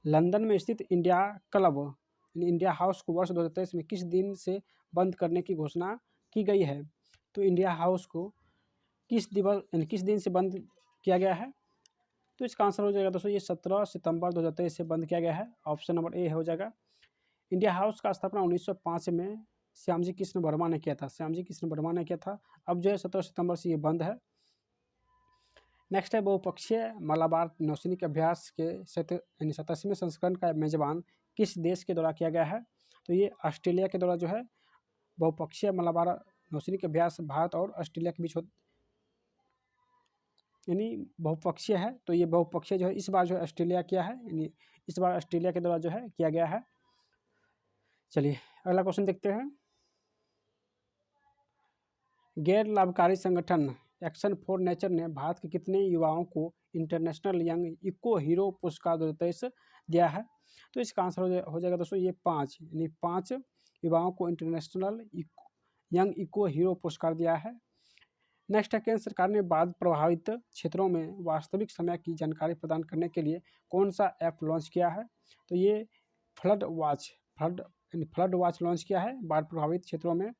लंदन में स्थित इंडिया क्लब इंडिया हाउस को वर्ष 2023 में किस दिन से बंद करने की घोषणा की गई है? तो इंडिया हाउस को किस दिन से बंद किया गया है? तो इसका आंसर हो जाएगा दोस्तों ये 17 सितंबर 2023 से बंद किया गया है। ऑप्शन नंबर ए हो जाएगा। इंडिया हाउस का स्थापना 1905 में श्यामजी कृष्ण वर्मा ने किया था। अब जो है 17 सितंबर से ये बंद है। नेक्स्ट है, बहुपक्षीय मलाबार नौसैनिक अभ्यास के 87वें संस्करण का मेजबान किस देश के द्वारा किया गया है? तो ये ऑस्ट्रेलिया के द्वारा जो है बहुपक्षीय मलाबार नौसैनिक अभ्यास भारत और ऑस्ट्रेलिया के बीच यानी बहुपक्षीय है। तो ये बहुपक्षीय जो है इस बार जो है ऑस्ट्रेलिया किया है, यानी इस बार ऑस्ट्रेलिया के द्वारा जो है किया गया है। चलिए अगला क्वेश्चन देखते हैं। गैर लाभकारी संगठन एक्शन फॉर नेचर ने भारत के कितने युवाओं को इंटरनेशनल यंग इको हीरो पुरस्कार 2023 दिया है? तो इसका आंसर हो जाएगा दोस्तों ये 5, यानी 5 युवाओं को इंटरनेशनल यंग इको हीरो पुरस्कार दिया है। नेक्स्ट है, केंद्र सरकार ने बाढ़ प्रभावित क्षेत्रों में वास्तविक समय की जानकारी प्रदान करने के लिए कौन सा ऐप लॉन्च किया है? तो ये फ्लड वॉच लॉन्च किया है बाढ़ प्रभावित क्षेत्रों में।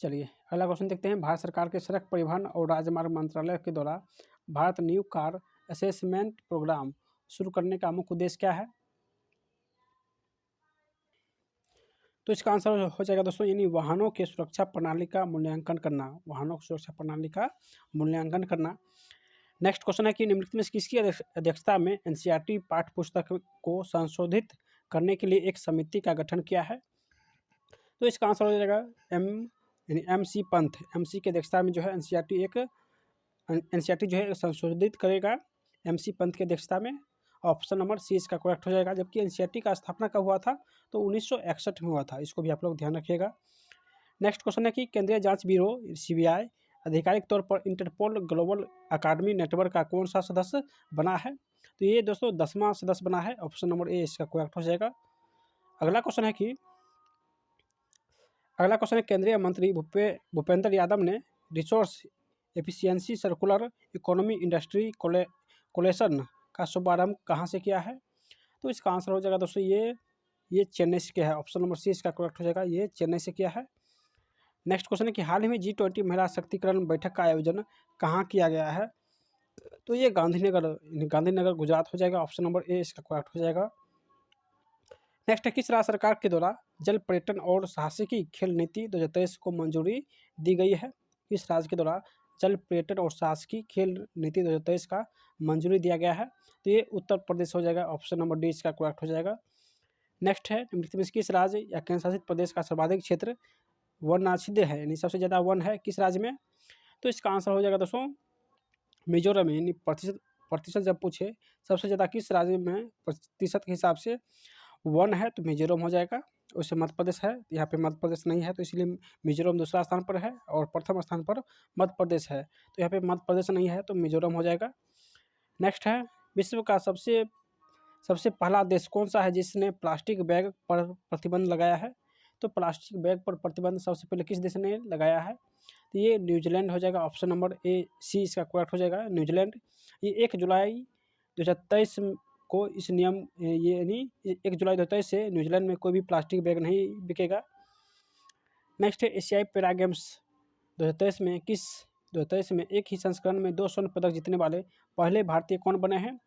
चलिए अगला क्वेश्चन देखते हैं। भारत सरकार के सड़क परिवहन और राजमार्ग मंत्रालय के द्वारा Bharat New Car Assessment Programme शुरू करने का मुख्य उद्देश्य क्या है? तो इसका आंसर हो जाएगा दोस्तों यानी वाहनों के सुरक्षा प्रणाली का मूल्यांकन करना, वाहनों की सुरक्षा प्रणाली का मूल्यांकन करना। नेक्स्ट क्वेश्चन है कि निम्नलिखित में किसकी अध्यक्षता में एनसीईआरटी पाठ्य पुस्तक को संशोधित करने के लिए एक समिति का गठन किया है? तो इसका आंसर हो जाएगा MC पंथ, MC की अध्यक्षता में जो है एनसीईआरटी जो है संशोधित करेगा MC पंथ की अध्यक्षता में। ऑप्शन नंबर सी इसका करेक्ट हो जाएगा। जबकि एनसीईआरटी का स्थापना कब हुआ था? तो 1961 में हुआ था, इसको भी आप लोग ध्यान रखिएगा। नेक्स्ट क्वेश्चन है कि केंद्रीय जांच ब्यूरो CBI आधिकारिक तौर पर इंटरपोल ग्लोबल अकादमी नेटवर्क का कौन सा सदस्य बना है? तो ये दोस्तों 10वां सदस्य बना है। ऑप्शन नंबर ए इसका करेक्ट हो जाएगा। अगला क्वेश्चन है केंद्रीय मंत्री भूपेंद्र यादव ने resource efficiency circular economy industry coalition का शुभारंभ कहाँ से किया है? तो इसका आंसर हो जाएगा दोस्तों ये चेन्नई से किया है। ऑप्शन नंबर सी इसका करेक्ट हो जाएगा, ये चेन्नई से किया है। नेक्स्ट क्वेश्चन है कि हाल ही में G20 महिला शक्तिकरण बैठक का आयोजन कहाँ किया गया है? तो ये गांधीनगर गुजरात हो जाएगा। ऑप्शन नंबर ए इसका करेक्ट हो जाएगा। नेक्स्ट है, किस राज्य सरकार के द्वारा जल पर्यटन और साहसिकी खेल नीति 2023 को मंजूरी दी गई है? किस राज्य के द्वारा जल पर्यटन और साहसिकी खेल नीति 2023 का मंजूरी दिया गया है? तो ये उत्तर प्रदेश हो जाएगा। ऑप्शन नंबर डी इसका करेक्ट हो जाएगा। नेक्स्ट है, निम्नलिखित में किस राज्य या केंद्र शासित प्रदेश का सर्वाधिक क्षेत्र वनाच्छादित है, यानी सबसे ज़्यादा वन है किस राज्य में? तो इसका आंसर हो जाएगा दोस्तों मिजोरम में। यानी प्रतिशत जब पूछे सबसे ज़्यादा किस राज्य में प्रतिशत के हिसाब से वन है तो मिजोरम हो जाएगा। उससे मध्य प्रदेश है, यहाँ पे मध्य प्रदेश नहीं है तो इसलिए मिजोरम दूसरा स्थान पर है और प्रथम स्थान पर मध्य प्रदेश है। तो यहाँ पे मध्य प्रदेश नहीं है तो मिजोरम हो जाएगा। नेक्स्ट है, विश्व का सबसे पहला देश कौन सा है जिसने प्लास्टिक बैग पर प्रतिबंध लगाया है? तो प्लास्टिक बैग पर प्रतिबंध सबसे पहले किस देश ने लगाया है? तो ये न्यूजीलैंड हो जाएगा। ऑप्शन नंबर ए सी इसका करेक्ट हो जाएगा, न्यूजीलैंड। ये 1 जुलाई 2023 को इस नियम ये यानी 1 जुलाई 2023 से न्यूजीलैंड में कोई भी प्लास्टिक बैग नहीं बिकेगा। नेक्स्ट है, एशियाई पैरा गेम्स 2023 में एक ही संस्करण में 2 स्वर्ण पदक जीतने वाले पहले भारतीय कौन बने हैं?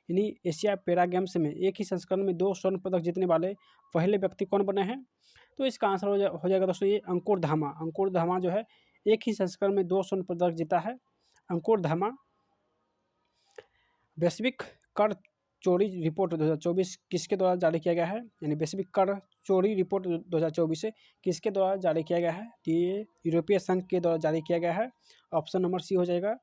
यानी एशिया पैरा गेम्स में एक ही संस्करण में 2 स्वर्ण पदक जीतने वाले पहले व्यक्ति कौन बने हैं? तो इसका आंसर हो जाएगा दोस्तों ये अंकुर धामा जो है एक ही संस्करण में 2 स्वर्ण पदक जीता है। अंकुर धामा। वैश्विक कर चोरी रिपोर्ट 2024 किसके द्वारा जारी किया गया है? यानी वैश्विक कर चोरी रिपोर्ट 2024 किसके द्वारा जारी किया गया है? ये यूरोपीय संघ के द्वारा जारी किया गया है। ऑप्शन नंबर सी हो जाएगा।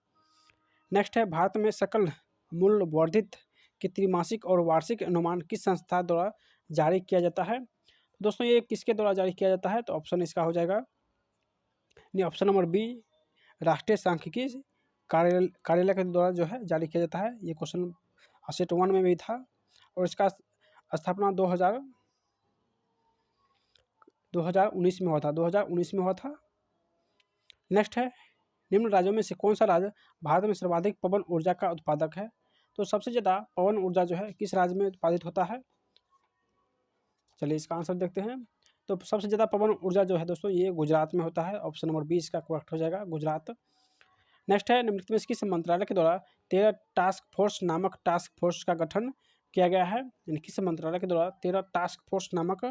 नेक्स्ट है, भारत में सकल मूल्य वर्धित की त्रिमासिक और वार्षिक अनुमान किस संस्था द्वारा जारी किया जाता है? दोस्तों ये किसके द्वारा जारी किया जाता है? तो ऑप्शन इसका हो जाएगा ऑप्शन नंबर बी राष्ट्रीय सांख्यिकी कार्यालय के द्वारा जो है जारी किया जाता है। ये क्वेश्चन सेट 1 में भी था और इसका स्थापना 2019 में हुआ था। नेक्स्ट है, निम्न राज्यों में से कौन सा राज्य भारत में सर्वाधिक पवन ऊर्जा का उत्पादक है? तो सबसे ज़्यादा पवन ऊर्जा जो है किस राज्य में उत्पादित होता है? चलिए इसका आंसर देखते हैं। तो सबसे ज़्यादा पवन ऊर्जा जो है दोस्तों ये गुजरात में होता है। ऑप्शन नंबर बी इसका करेक्ट हो जाएगा, गुजरात। नेक्स्ट है, निम्नलिखित में किस मंत्रालय के द्वारा 13 टास्क फोर्स नामक टास्क फोर्स का गठन किया गया है? यानी किस मंत्रालय के द्वारा 13 टास्क फोर्स नामक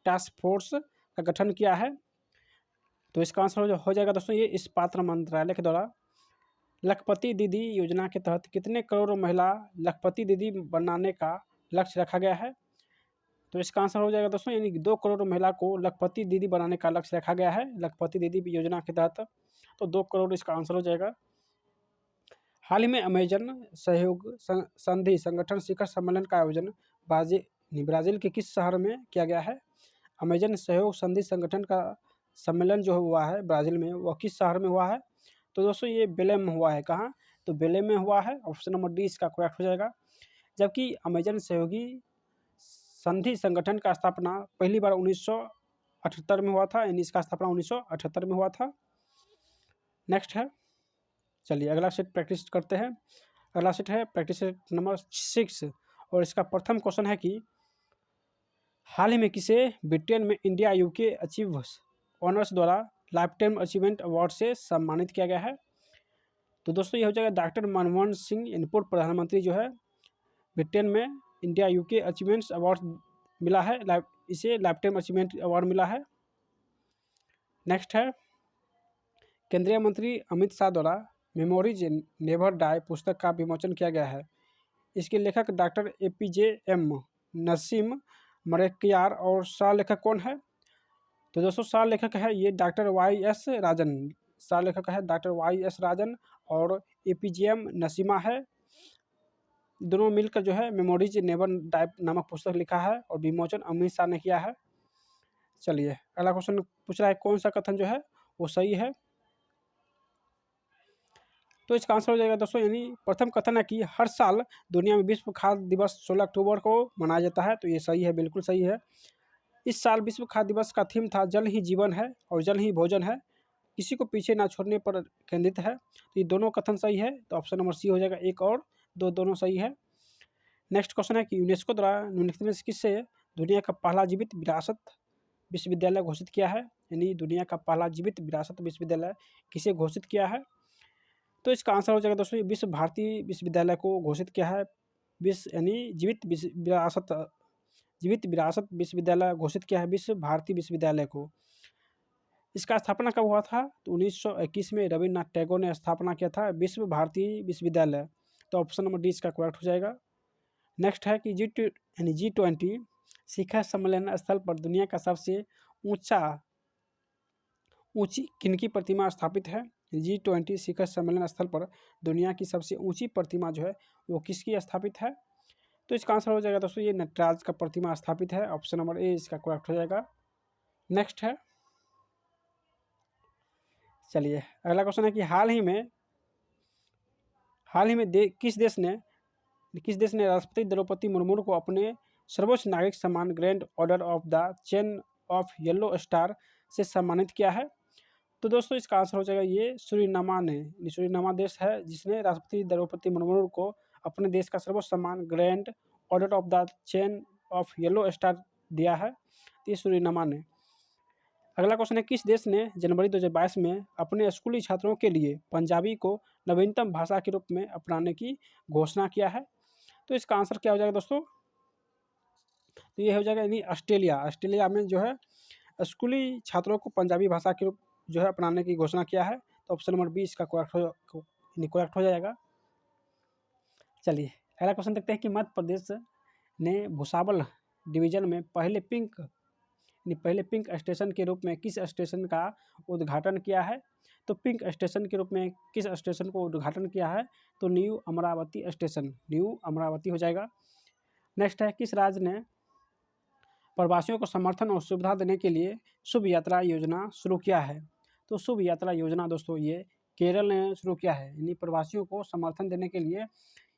टास्क फोर्स का गठन किया है? तो इसका आंसर हो जाएगा दोस्तों ये इस्पात मंत्रालय के द्वारा। लखपति दीदी योजना के तहत कितने करोड़ महिला लखपति दीदी बनाने का लक्ष्य रखा गया है? तो इसका आंसर हो जाएगा दोस्तों, यानी कि 2 करोड़ महिला को लखपति दीदी बनाने का लक्ष्य रखा गया है लखपति दीदी योजना के तहत। तो 2 करोड़ इसका आंसर हो जाएगा। हाल ही में अमेजन सहयोग संधि संगठन शिखर सम्मेलन का आयोजन ब्राज़ील के किस शहर में किया गया है? अमेजन सहयोग संधि संगठन का सम्मेलन जो हुआ है ब्राज़ील में, वह किस शहर में हुआ है? तो दोस्तों ये बेलेम में हुआ है। कहाँ? तो बेलेम में हुआ है। ऑप्शन नंबर डी इसका करेक्ट हो जाएगा। जबकि अमेजन सहयोगी संधि संगठन का स्थापना पहली बार 1978 में हुआ था, यानी इसका स्थापना 1978 में हुआ था। नेक्स्ट है, चलिए अगला सेट प्रैक्टिस करते हैं। अगला सेट है प्रैक्टिस सेट नंबर 6 और इसका प्रथम क्वेश्चन है कि हाल ही में किसे ब्रिटेन में इंडिया यूके अचीवर्स ऑनर्स द्वारा लाइफ टाइम अचीवमेंट अवार्ड से सम्मानित किया गया है? तो दोस्तों ये हो जाएगा डॉक्टर मनमोहन सिंह, इनपुट प्रधानमंत्री जो है ब्रिटेन में इंडिया यूके अचीवमेंट्स अवार्ड मिला है, इसे लाइफ टाइम अचीवमेंट अवार्ड मिला है। नेक्स्ट है, केंद्रीय मंत्री अमित शाह द्वारा मेमोरीज नेवर डाई पुस्तक का विमोचन किया गया है। इसके लेखक डॉक्टर APJ नसीम मरेकियार और सह लेखक कौन है? तो दोस्तों सह लेखक है ये डॉक्टर YS राजन, सह लेखक है डॉक्टर YS राजन और APJ नसीमा है। दोनों मिलकर जो है मेमोरीज नेवर डाई नामक पुस्तक लिखा है और विमोचन अमित शाह ने किया है। चलिए अगला क्वेश्चन पूछ रहा है कौन सा कथन जो है वो सही है? तो इसका आंसर हो जाएगा दोस्तों, यानी प्रथम कथन है कि हर साल दुनिया में विश्व खाद्य दिवस 16 अक्टूबर को मनाया जाता है। तो ये सही है, बिल्कुल सही है। इस साल विश्व खाद्य दिवस का थीम था जल ही जीवन है और जल ही भोजन है, किसी को पीछे ना छोड़ने पर केंद्रित है। तो ये दोनों कथन सही है। तो ऑप्शन नंबर सी हो जाएगा, 1 और 2 दोनों सही है। नेक्स्ट क्वेश्चन है कि यूनेस्को द्वारा निम्नलिखित में किससे दुनिया का पहला जीवित विरासत विश्वविद्यालय घोषित किया है? यानी दुनिया का पहला जीवित विरासत विश्वविद्यालय किसे घोषित किया है? तो इसका आंसर हो जाएगा दोस्तों, विश्व भारती विश्वविद्यालय को घोषित किया है। यानी जीवित विरासत विश्वविद्यालय घोषित किया है विश्व भारती विश्वविद्यालय को। इसका स्थापना कब हुआ था? तो 1921 में रविन्द्रनाथ टैगोर ने स्थापना किया था विश्व भारती विश्वविद्यालय। तो ऑप्शन नंबर डी इसका करेक्ट हो जाएगा। नेक्स्ट है कि G20 शिखर सम्मेलन स्थल पर दुनिया का सबसे ऊंची किनकी प्रतिमा स्थापित है? G20 शिखर सम्मेलन स्थल पर दुनिया की सबसे ऊंची प्रतिमा जो है वो किसकी स्थापित है? तो इसका आंसर हो जाएगा दोस्तों, ये नटराज का प्रतिमा स्थापित है। ऑप्शन नंबर ए इसका करेक्ट हो जाएगा। नेक्स्ट है, चलिए अगला क्वेश्चन है कि हाल ही में किस देश ने राष्ट्रपति द्रौपदी मुर्मू को अपने सर्वोच्च नागरिक सम्मान grand order of the chain of yellow star से सम्मानित किया है? तो दोस्तों इसका आंसर हो जाएगा ये सूरीनामा ने। सूरीनामा देश है जिसने राष्ट्रपति द्रौपदी मुर्मू को अपने देश का सर्वोच्च सम्मान grand order of the chain of yellow star दिया है। तो ये सूरीनामा ने। अगला क्वेश्चन है, किस देश ने जनवरी 2022 में अपने स्कूली छात्रों के लिए पंजाबी को नवीनतम भाषा के रूप में अपनाने की घोषणा किया है? तो इसका आंसर क्या हो जाएगा दोस्तों? तो ये हो जाएगा यानी ऑस्ट्रेलिया। ऑस्ट्रेलिया में जो है स्कूली छात्रों को पंजाबी भाषा के रूप जो है अपनाने की घोषणा किया है। तो ऑप्शन नंबर बी इसका करेक्ट हो जाएगा। चलिए अगला क्वेश्चन देखते हैं कि मध्य प्रदेश ने भुसावल डिवीजन में पहले पिंक स्टेशन के रूप में किस स्टेशन का उद्घाटन किया है? तो पिंक स्टेशन के रूप में किस स्टेशन को उद्घाटन किया है? तो new Amravati station, new Amravati हो जाएगा। नेक्स्ट है, किस राज्य ने प्रवासियों को समर्थन और सुविधा देने के लिए शुभ यात्रा योजना शुरू किया है? तो शुभ यात्रा योजना दोस्तों ये केरल ने शुरू किया है, यानी प्रवासियों को समर्थन देने के लिए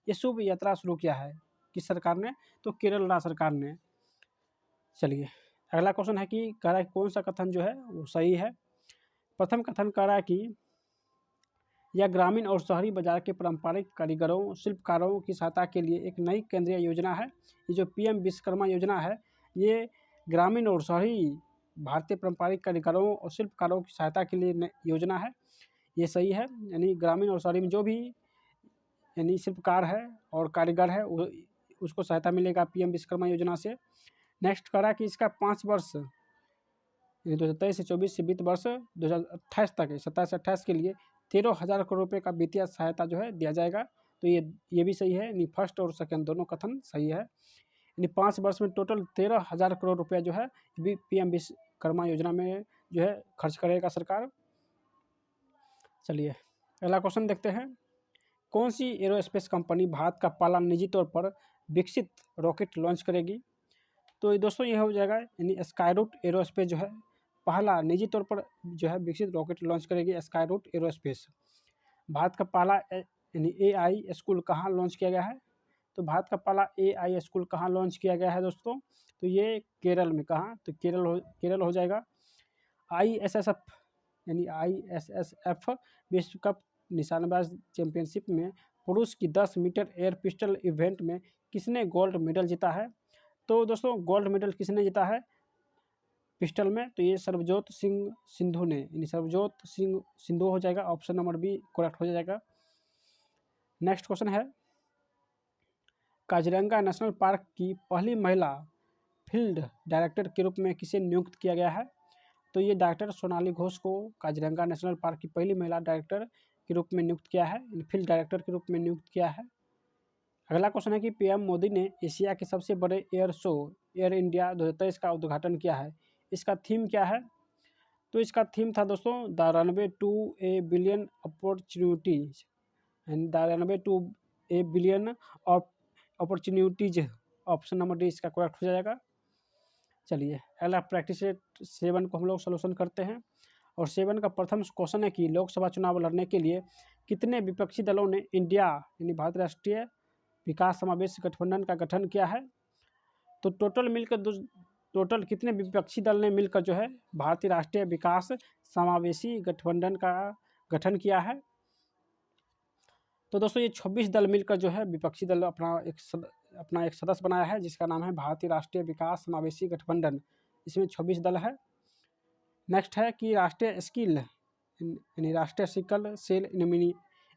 ये शुभ यात्रा शुरू किया है। किस सरकार ने? तो केरल राज्य सरकार ने। चलिए अगला क्वेश्चन है कि कह रहा है कौन सा कथन जो है वो सही है? प्रथम कथन कह रहा है कि यह ग्रामीण और शहरी बाजार के पारंपरिक कारीगरों शिल्पकारों की सहायता के लिए एक नई केंद्रीय योजना है। ये जो PM विश्वकर्मा योजना है ये ग्रामीण और शहरी भारतीय पारंपरिक कारीगरों और शिल्पकारों की सहायता के लिए योजना है। ये सही है, यानी ग्रामीण और शहरी में जो भी यानी शिल्पकार है और कारीगर है उसको सहायता मिलेगा PM विश्वकर्मा योजना से। नेक्स्ट करा कि इसका 5 वर्ष यानी 2023 से 24 से वित्त वर्ष 2028 तक 27 से 28 के लिए 13,000 करोड़ रुपये का वित्तीय सहायता जो है दिया जाएगा। तो ये भी सही है, यानी फर्स्ट और सेकंड दोनों कथन सही है। यानी 5 वर्ष में टोटल 13,000 करोड़ रुपया जो है PM विश्वकर्मा योजना में जो है खर्च करेगा सरकार। चलिए अगला क्वेश्चन देखते हैं। कौन सी एरोस्पेस कंपनी भारत का पहला निजी तौर पर विकसित रॉकेट लॉन्च करेगी? तो दोस्तों ये हो जाएगा, यानी स्काईरूट एरोस्पेस जो है पहला निजी तौर पर जो है विकसित रॉकेट लॉन्च करेगी स्काईरूट एरोस्पेस। भारत का पहला यानी AI स्कूल कहाँ लॉन्च किया गया है? तो भारत का पहला AI स्कूल कहाँ लॉन्च किया गया है दोस्तों? तो ये केरल में। कहाँ? तो केरल हो जाएगा। ISSF यानी ISSF विश्व कप निशानेबाज चैंपियनशिप में पुरुष की 10 मीटर एयर पिस्टल इवेंट में किसने गोल्ड मेडल जीता है? तो दोस्तों गोल्ड मेडल किसने जीता है पिस्टल में? तो ये सर्वजोत सिंह सिंधु ने, यानी सर्वजोत सिंह सिंधु हो जाएगा। ऑप्शन नंबर बी करेक्ट हो जाएगा। नेक्स्ट क्वेश्चन है, काजीरंगा नेशनल पार्क की पहली महिला फील्ड डायरेक्टर के रूप में किसे नियुक्त किया गया है? तो ये डॉक्टर सोनाली घोष को काजीरंगा नेशनल पार्क की पहली महिला डायरेक्टर के रूप में नियुक्त किया है, फील्ड डायरेक्टर के रूप में नियुक्त किया है। अगला क्वेश्चन है कि PM मोदी ने एशिया के सबसे बड़े एयर शो एयर इंडिया 2023 का उद्घाटन किया है। इसका थीम क्या है? तो इसका थीम था दोस्तों the runway to a billion opportunities, and the runway to a billion opportunities. Option number D इसका करेक्ट हो जाएगा। चलिए अगला प्रैक्टिस 7 को हम लोग सोल्यूशन करते हैं। और 7 का प्रथम क्वेश्चन है कि लोकसभा चुनाव लड़ने के लिए कितने विपक्षी दलों ने इंडिया यानी भारत राष्ट्रीय विकास समावेश गठबंधन का गठन किया है? तो टोटल कितने विपक्षी दल ने मिलकर जो है भारतीय राष्ट्रीय विकास समावेशी गठबंधन का गठन किया है? तो दोस्तों ये 26 दल मिलकर जो है विपक्षी दल अपना एक सदस्य बनाया है, जिसका नाम है भारतीय राष्ट्रीय विकास समावेशी गठबंधन। इसमें 26 दल है। नेक्स्ट है कि राष्ट्रीय स्किल यानी राष्ट्रीय सिकल सेल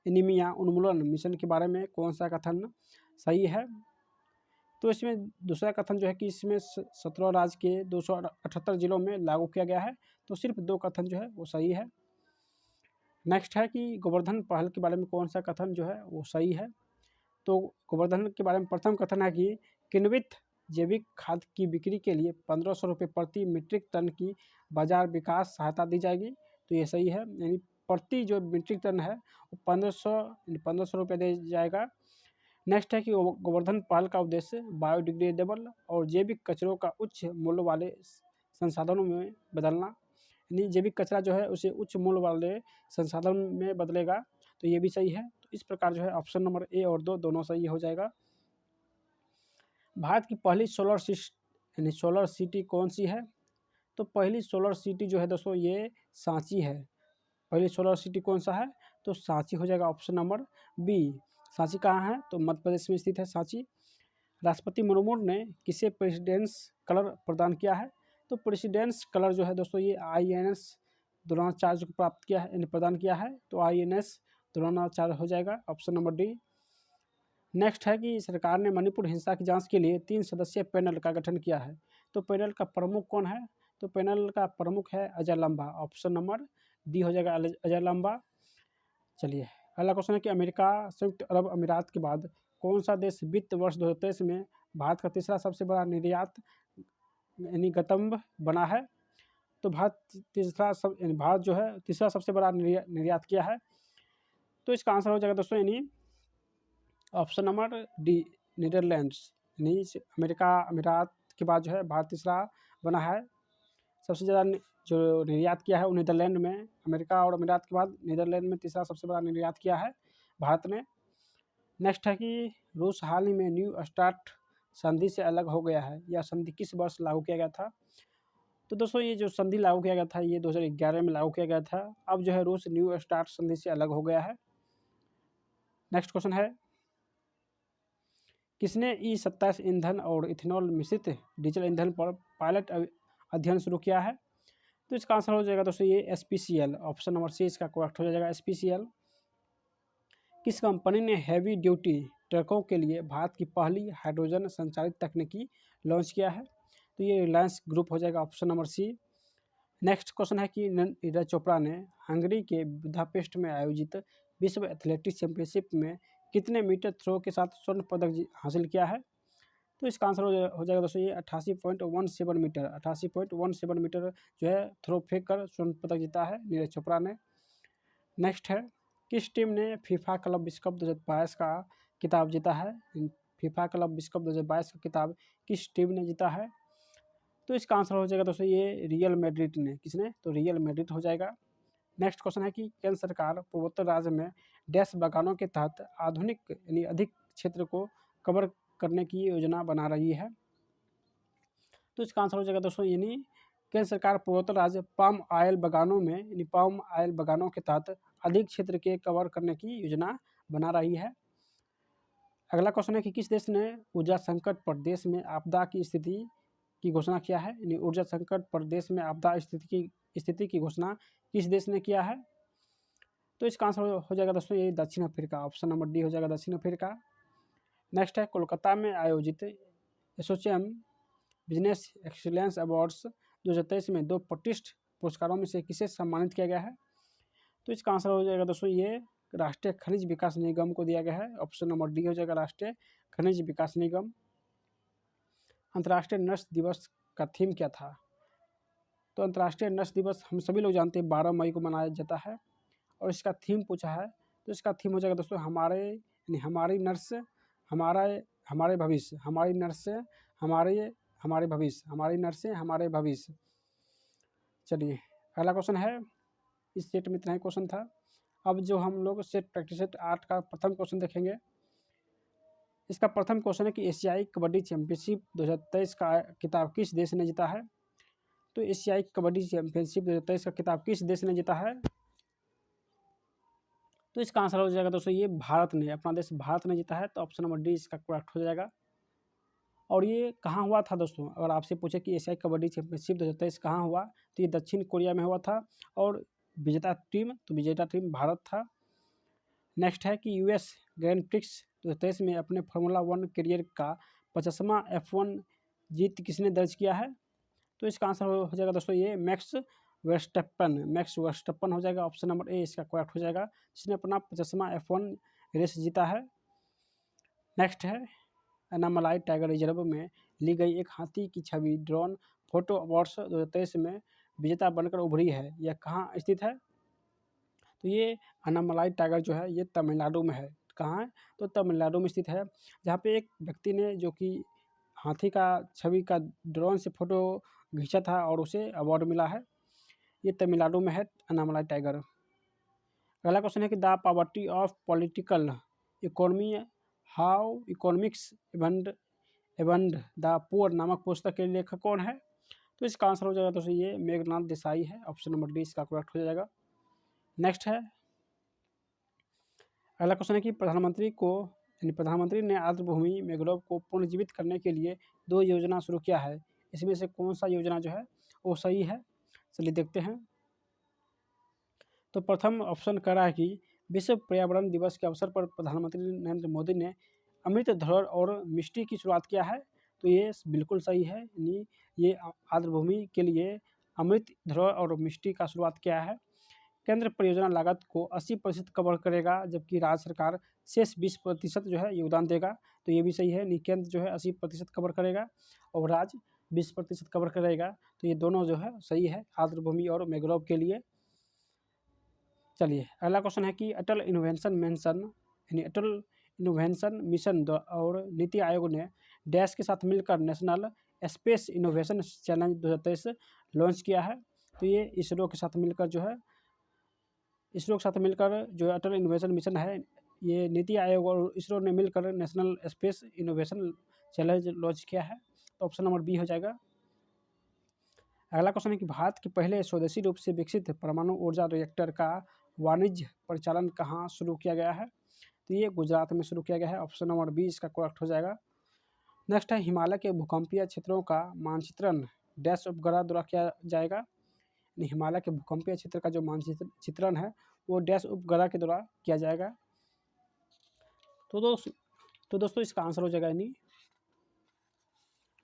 एनीमिया उन्मूलन मिशन के बारे में कौन सा कथन सही है? तो इसमें दूसरा कथन जो है कि इसमें 17 राज्य के 278 जिलों में लागू किया गया है, तो सिर्फ 2 कथन जो है वो सही है। नेक्स्ट है कि गोवर्धन पहल के बारे में कौन सा कथन जो है वो सही है? तो गोवर्धन के बारे में प्रथम कथन है कि किण्वित जैविक खाद की बिक्री के लिए 1500 रुपये प्रति मीट्रिक टन की बाजार विकास सहायता दी जाएगी, तो ये सही है। यानी प्रति जो मीट्रिक टन है वो 1500 रुपये दिया जाएगा। नेक्स्ट है कि गोवर्धन पहल का उद्देश्य बायोडिग्रेडेबल और जैविक कचरों का उच्च मूल्य वाले संसाधनों में बदलना, यानी जैविक कचरा जो है उसे उच्च मूल्य वाले संसाधन में बदलेगा, तो ये भी सही है। तो इस प्रकार जो है ऑप्शन नंबर ए और 2 दोनों सही हो जाएगा। भारत की पहली सोलर सिटी कौन सी है? तो पहली सोलर सिटी जो है दोस्तों ये सांची है। पहली सोलर सिटी कौन सा है? तो सांची हो जाएगा। Option number B. सांची कहाँ है? तो मध्य प्रदेश में स्थित है सांची। राष्ट्रपति मुर्मू ने किसे प्रेसिडेंस कलर प्रदान किया है? तो प्रेसिडेंस कलर जो है दोस्तों ये INS द्रोणाचार्य को प्राप्त किया है, प्रदान किया है, तो INS द्रोणाचार्य हो जाएगा। Option number D. नेक्स्ट है कि सरकार ने मणिपुर हिंसा की जांच के लिए 3 सदस्यीय पैनल का गठन किया है, तो पैनल का प्रमुख कौन है? तो पैनल का प्रमुख है अजय लंबा। ऑप्शन नंबर डी हो जाएगा अजय लंबा। चलिए अगला क्वेश्चन है कि अमेरिका संयुक्त अरब अमीरात के बाद कौन सा देश वित्त वर्ष 2023 में भारत का तीसरा सबसे बड़ा निर्यात यानी गंतव्य बना है? तो भारत जो है तीसरा सबसे बड़ा निर्यात किया है, तो इसका आंसर हो जाएगा दोस्तों यानी ऑप्शन नंबर डी नीदरलैंड्स। यानी अमीरात के बाद जो है भारत तीसरा बना है। सबसे ज़्यादा जो निर्यात किया है वो नीदरलैंड में, अमेरिका और अमीरात के बाद नीदरलैंड में तीसरा सबसे बड़ा निर्यात किया है भारत ने। नेक्स्ट है कि रूस हाल ही में न्यू स्टार्ट संधि से अलग हो गया है, यह संधि किस वर्ष लागू किया गया था? तो दोस्तों ये जो संधि लागू किया गया था ये 2011 में लागू किया गया था। अब जो है रूस न्यू स्टार्ट संधि से अलग हो गया है। नेक्स्ट क्वेश्चन है, किसने E27 ईंधन और इथेनॉल मिश्रित डीजल ईंधन पर पायलट अध्ययन शुरू किया है? तो इसका आंसर हो जाएगा दोस्तों ये SPCL। ऑप्शन नंबर सी इसका करेक्ट हो जाएगा SPCL। किस कंपनी ने हैवी ड्यूटी ट्रकों के लिए भारत की पहली हाइड्रोजन संचालित तकनीकी लॉन्च किया है? तो ये रिलायंस ग्रुप हो जाएगा। Option number C. Next question है कि नीरज चोपड़ा ने हंगरी के बुदापेस्ट में आयोजित विश्व एथलेटिक्स चैंपियनशिप में कितने मीटर थ्रो के साथ स्वर्ण पदक हासिल किया है? तो इसका आंसर हो जाएगा दोस्तों ये 88.17 मीटर, 88.17 मीटर जो है थ्रो फेंक कर स्वर्ण पदक जीता है नीरज चोपड़ा ने। नेक्स्ट है, किस टीम ने फीफा क्लब विश्व कप 2022 का खिताब जीता है? फीफा क्लब विश्व कप 2022 का खिताब किस टीम ने जीता है? तो इसका आंसर हो जाएगा दोस्तों ये रियल मैड्रिड ने। किसने? तो रियल मैड्रिड हो जाएगा। नेक्स्ट क्वेश्चन है कि केंद्र सरकार पूर्वोत्तर राज्य में डैश बागानों के तहत आधुनिक यानी अधिक क्षेत्र को कवर करने की योजना बना रही है। तो इसका आंसर हो जाएगा दोस्तों यानी केंद्र सरकार पूर्वोत्तर राज्य पाम ऑयल बागानों में यानी पाम ऑयल बागानों के तहत अधिक क्षेत्र के कवर करने की योजना बना रही है। अगला क्वेश्चन है कि किस देश ने ऊर्जा संकट पर देश में आपदा की स्थिति की घोषणा किया है? यानी ऊर्जा संकट पर देश में आपदा स्थिति की घोषणा किस देश ने किया है? तो इसका आंसर हो जाएगा दोस्तों ये दक्षिण अफ्रीका। ऑप्शन नंबर डी हो जाएगा दक्षिण अफ्रीका। नेक्स्ट है, कोलकाता में आयोजित एसोचैम बिजनेस एक्सीलेंस अवार्ड्स 2023 में 2 प्रतिष्ठित पुरस्कारों में से किसे सम्मानित किया गया है? तो इसका आंसर हो जाएगा दोस्तों ये राष्ट्रीय खनिज विकास निगम को दिया गया है। ऑप्शन नंबर डी हो जाएगा राष्ट्रीय खनिज विकास निगम। अंतर्राष्ट्रीय नर्स दिवस का थीम क्या था? तो अंतर्राष्ट्रीय नर्स दिवस हम सभी लोग जानते हैं 12 मई को मनाया जाता है, और इसका थीम पूछा है तो इसका थीम हो जाएगा दोस्तों हमारे यानी हमारी नर्स हमारे भविष्य, हमारी नर्स हमारे भविष्य, हमारी नर्स हमारे भविष्य। चलिए अगला क्वेश्चन है, इस सेट में इतना ही क्वेश्चन था। अब जो हम लोग सेट प्रैक्टिस सेट 8 का प्रथम क्वेश्चन देखेंगे। इसका प्रथम क्वेश्चन है कि एशियाई कबड्डी चैंपियनशिप 2023 का खिताब किस देश ने जीता है? तो एशियाई कबड्डी चैंपियनशिप 2023 का खिताब किस देश ने जीता है? तो इसका आंसर हो जाएगा दोस्तों ये भारत ने, अपना देश भारत ने जीता है। तो ऑप्शन नंबर डी इसका करेक्ट हो जाएगा। और ये कहाँ हुआ था दोस्तों? अगर आपसे पूछे कि एशियाई कबड्डी चैंपियनशिप 2023 कहाँ हुआ, तो ये दक्षिण कोरिया में हुआ था, और विजेता टीम भारत था। नेक्स्ट है कि यूएस ग्रैंड प्रिक्स 2023 में अपने फार्मूला 1 करियर का 50वां F1 जीत किसने दर्ज किया है? तो इसका आंसर हो जाएगा दोस्तों ये मैक्स वर्स्टप्पन हो जाएगा। ऑप्शन नंबर ए इसका करेक्ट हो जाएगा, जिसने अपना 50वां F1 रेस जीता है। नेक्स्ट है, अनामलाई टाइगर रिजर्व में ली गई एक हाथी की छवि ड्रोन फोटो अवार्ड्स 2023 में विजेता बनकर उभरी है। यह कहाँ स्थित है? तो ये अनामलाई टाइगर जो है ये तमिलनाडु में है। कहाँ है? तो तमिलनाडु में स्थित है, जहाँ पे एक व्यक्ति ने जो कि हाथी का छवि का ड्रोन से फोटो खींचा था और उसे अवार्ड मिला है। ये तमिलनाडु में है अनामलाई टाइगर। अगला क्वेश्चन है कि the poverty of political economy how economics एवंड द पुअर नामक पुस्तक के लेखक कौन है? तो इसका आंसर हो जाएगा दोस्तों ये मेघनाथ देसाई है। ऑप्शन नंबर डी इसका करेक्ट हो जाएगा। नेक्स्ट है, अगला क्वेश्चन है कि प्रधानमंत्री ने आर्द्रभूमि मैंग्रोव को पुनर्जीवित करने के लिए 2 योजना शुरू किया है। इसमें से कौन सा योजना जो है वो सही है? चलिए देखते हैं। तो प्रथम ऑप्शन कह रहा है कि विश्व पर्यावरण दिवस के अवसर पर प्रधानमंत्री नरेंद्र मोदी ने अमृत धरोहर और मिट्टी की शुरुआत किया है। तो ये बिल्कुल सही है, यानी ये आर्द्रभूमि के लिए अमृत धरोहर और मिट्टी का शुरुआत किया है। केंद्र परियोजना लागत को 80% कवर करेगा, जबकि राज्य सरकार शेष 20% जो है योगदान देगा। तो ये भी सही है, केंद्र जो है 80% कवर करेगा और राज्य 20% कवर करेगा। तो ये दोनों जो है सही है आर्द्रभूमि और मैंग्रोव के लिए। चलिए अगला क्वेश्चन है कि अटल इनोवेशन मिशन और नीति आयोग ने डैश के साथ मिलकर national space innovation challenge 2023 launch किया है। तो ये इसरो के साथ मिलकर जो है अटल इनोवेशन मिशन है, ये नीति आयोग और इसरो ने मिलकर national space innovation challenge launch किया है। तो ऑप्शन नंबर बी हो जाएगा। अगला क्वेश्चन है कि भारत के पहले स्वदेशी रूप से विकसित परमाणु ऊर्जा रिएक्टर का वाणिज्य परिचालन कहाँ शुरू किया गया है? तो ये गुजरात में शुरू किया गया है। ऑप्शन नंबर बी इसका करेक्ट हो जाएगा। नेक्स्ट है, हिमालय के भूकंपीय क्षेत्रों का मानचित्रण डैश उपग्रह द्वारा किया जाएगा। हिमालय के भूकंपीय क्षेत्र का जो मानचित्रण है वो डैश उपग्रह के द्वारा किया जाएगा। तो दोस्तों इसका आंसर हो जाएगा यानी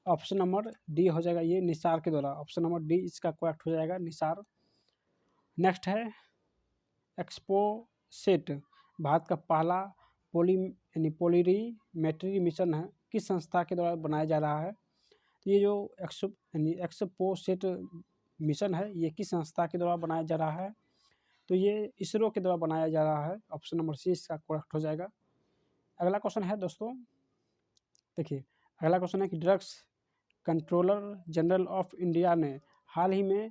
ऑप्शन नंबर डी हो जाएगा, ये निसार के द्वारा। ऑप्शन नंबर डी इसका करेक्ट हो जाएगा, निसार। नेक्स्ट है, एक्सपोसेट भारत का पहला पोलीमेट्री मिशन है किस संस्था के द्वारा बनाया जा रहा है? तो ये जो एक्सपोसेट मिशन है, ये किस संस्था के द्वारा बनाया जा रहा है? तो ये इसरो के द्वारा बनाया जा रहा है। ऑप्शन नंबर सी इसका करेक्ट हो जाएगा। अगला क्वेश्चन है दोस्तों, देखिए अगला क्वेश्चन है कि drugs controller general of India ने हाल ही में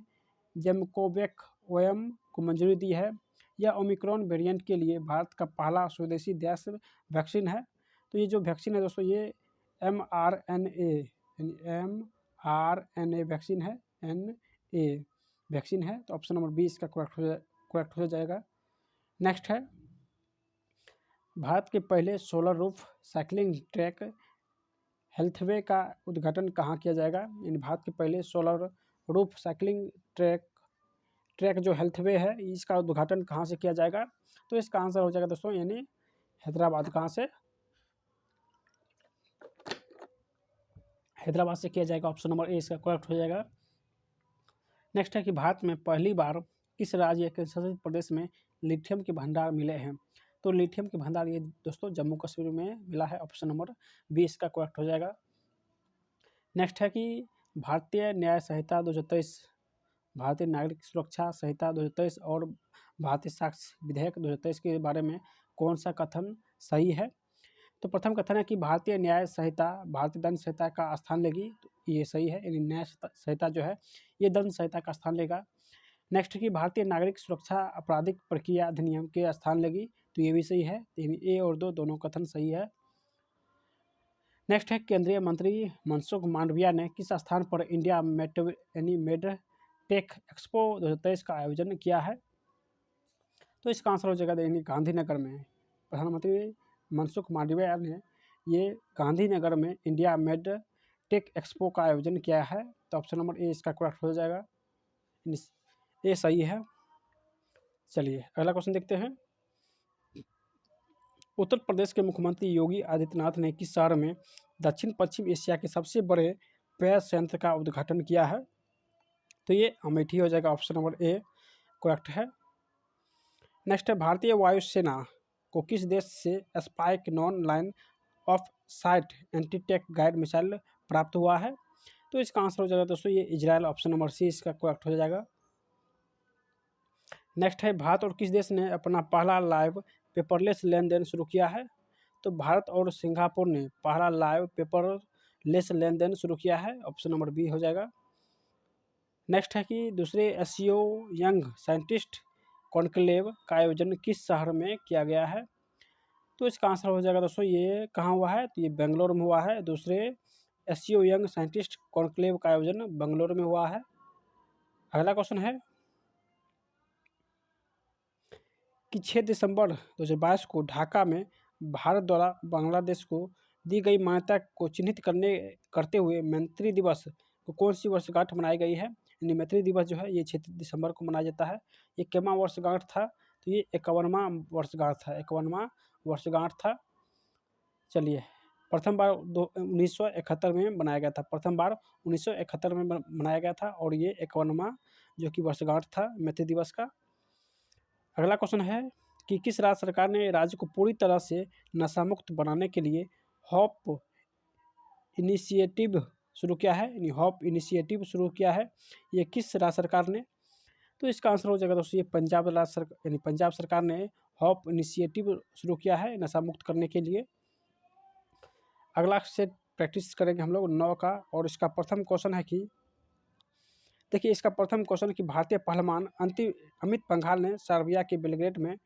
जेमकोवेक ओएम को मंजूरी दी है। यह ओमिक्रॉन वेरिएंट के लिए भारत का पहला स्वदेशी देश वैक्सीन है। तो ये जो वैक्सीन है दोस्तों, ये mRNA वैक्सीन है, NA वैक्सीन है। तो ऑप्शन नंबर बी इसका करेक्ट हो जाएगा। नेक्स्ट है, भारत के पहले solar roof cycling track healthway का उद्घाटन कहाँ किया जाएगा? यानी भारत के पहले सोलर रूफ साइकिलिंग ट्रैक जो हेल्थवे है, इसका उद्घाटन कहाँ से किया जाएगा? तो इसका आंसर हो जाएगा दोस्तों यानी हैदराबाद। कहाँ से? हैदराबाद से किया जाएगा। ऑप्शन नंबर ए इसका करेक्ट हो जाएगा। नेक्स्ट है कि भारत में पहली बार किस राज्य या केंद्रशासित प्रदेश में लिथियम के भंडार मिले हैं? तो लिथियम के भंडार ये दोस्तों जम्मू कश्मीर में मिला है। ऑप्शन नंबर बी इसका करेक्ट हो जाएगा। नेक्स्ट है कि भारतीय न्याय संहिता 2023, भारतीय नागरिक सुरक्षा संहिता 2023 और भारतीय साक्ष्य विधेयक 2023 के बारे में कौन सा कथन सही है? तो प्रथम कथन है कि भारतीय न्याय संहिता भारतीय दंड संहिता का स्थान लेगी। तो ये सही है, यानी न्याय संहिता जो है ये दंड संहिता का स्थान लेगा। नेक्स्ट है कि भारतीय नागरिक सुरक्षा आपराधिक प्रक्रिया अधिनियम के स्थान लेगी। तो ये भी सही है, यानी ए और दो दोनों कथन सही है। नेक्स्ट है, केंद्रीय मंत्री मनसुख मांडविया ने किस स्थान पर इंडिया मेडटेक एक्सपो 2023 का आयोजन किया है? तो इसका आंसर हो जाएगा यानी गांधीनगर में। प्रधानमंत्री मनसुख मांडविया ने ये गांधीनगर में इंडिया मेडटेक एक्सपो का आयोजन किया है। तो ऑप्शन नंबर ए इसका करेक्ट हो जाएगा, ये सही है। चलिए अगला क्वेश्चन देखते हैं। उत्तर प्रदेश के मुख्यमंत्री योगी आदित्यनाथ ने किस शहर में दक्षिण पश्चिम एशिया के सबसे बड़े पेय संयंत्र का उद्घाटन किया है? तो ये अमेठी हो जाएगा। ऑप्शन नंबर ए करेक्ट है। नेक्स्ट है, भारतीय वायुसेना को किस देश से spike non line of site anti-tank guide missile प्राप्त हुआ है? तो इसका आंसर हो जाएगा दोस्तों ये इजराइल। ऑप्शन नंबर सी इसका करेक्ट हो जाएगा। नेक्स्ट है, भारत और किस देश ने अपना पहला लाइव पेपरलेस लेन देन शुरू किया है? तो भारत और सिंगापुर ने पहला लाइव पेपरलेस लेन देन शुरू किया है। ऑप्शन नंबर बी हो जाएगा। नेक्स्ट है कि दूसरे एससीओ यंग साइंटिस्ट कॉन्क्लेव का आयोजन किस शहर में किया गया है? तो इसका आंसर हो जाएगा दोस्तों ये कहाँ हुआ है? तो ये बेंगलोर में हुआ है। दूसरे एससीओ यंग साइंटिस्ट कॉन्क्लेव का आयोजन बेंगलोर में हुआ है। अगला क्वेश्चन है कि 6 दिसंबर 2022 को ढाका में भारत द्वारा बांग्लादेश को दी गई मान्यता को चिन्हित करते हुए मैत्री दिवस को कौन सी वर्षगांठ मनाई गई है? यानी मैत्री दिवस जो है ये 6 दिसंबर को मनाया जाता है। ये कितवां वर्षगांठ था? तो ये 51वां वर्षगांठ था, 51वां वर्षगांठ था। चलिए, प्रथम बार 1971 में बनाया गया था। प्रथम बार 1971 में मनाया गया था और ये 51वां जो कि वर्षगांठ था मैत्री दिवस का। अगला क्वेश्चन है कि किस राज्य सरकार ने राज्य को पूरी तरह से नशा मुक्त बनाने के लिए हॉप इनिशिएटिव शुरू किया है? यानी हॉप इनिशिएटिव शुरू किया है, ये किस राज्य सरकार ने? तो इसका आंसर हो जाएगा दोस्तों ये पंजाब राज्य सरकार, यानी पंजाब सरकार ने हॉप इनिशिएटिव शुरू किया है नशा मुक्त करने के लिए। अगला सेट प्रैक्टिस करेंगे हम लोग 9 का, और इसका प्रथम क्वेश्चन है कि देखिए इसका प्रथम क्वेश्चन कि भारतीय पहलवान अमित पंघाल ने सर्बिया के बेलग्रेड में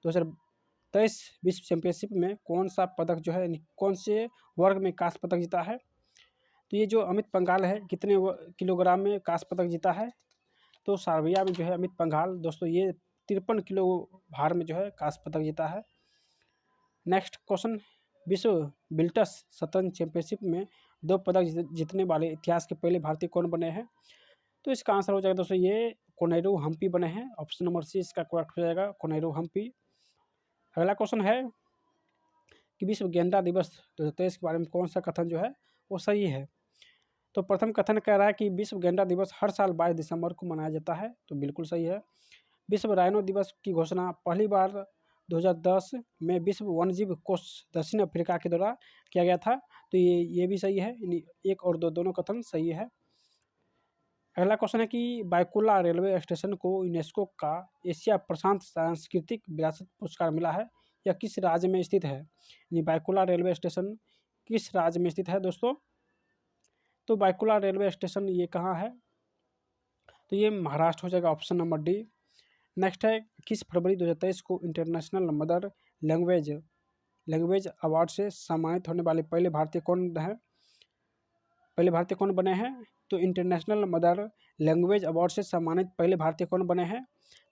2023 विश्व चैंपियनशिप में कौन सा पदक जो है, कौन से वर्ग में कांस्य पदक जीता है? तो ये जो अमित पंघाल है कितने किलोग्राम में कांस्य पदक जीता है? तो सर्बिया में जो है अमित पंघाल दोस्तों ये 53 किलो भार में जो है कांस्य पदक जीता है। नेक्स्ट क्वेश्चन, विश्व बिल्टस शतरंज चैंपियनशिप में 2 पदक जीतने वाले इतिहास के पहले भारतीय कौन बने हैं? तो इसका आंसर हो जाएगा दोस्तों ये कोनेरू हम्पी बने हैं। ऑप्शन नंबर सी इसका करेक्ट हो जाएगा, कोनेरू हम्पी। अगला क्वेश्चन है कि विश्व गेंडा दिवस 2023 के बारे में कौन सा कथन जो है वो सही है? तो प्रथम कथन कह रहा है कि विश्व गेंडा दिवस हर साल 22 दिसंबर को मनाया जाता है, तो बिल्कुल सही है। विश्व राइनो दिवस की घोषणा पहली बार 2010 में विश्व वन्यजीव कोष दक्षिण अफ्रीका के द्वारा किया गया था, तो ये भी सही है, यानी 1 और 2 दोनों कथन सही है। अगला क्वेश्चन है कि बायकुला रेलवे स्टेशन को यूनेस्को का एशिया प्रशांत सांस्कृतिक विरासत पुरस्कार मिला है, यह किस राज्य में स्थित है? यानी बायकुला रेलवे स्टेशन किस राज्य में स्थित है दोस्तों? तो बायकुला रेलवे स्टेशन ये कहाँ है? तो ये महाराष्ट्र हो जाएगा, ऑप्शन नंबर डी। नेक्स्ट है, किस फरवरी 2023 को इंटरनेशनल मदर लैंग्वेज अवार्ड से सम्मानित होने वाले पहले भारतीय कौन बने हैं? तो इंटरनेशनल मदर लैंग्वेज अवार्ड से सम्मानित पहले भारतीय कौन बने हैं?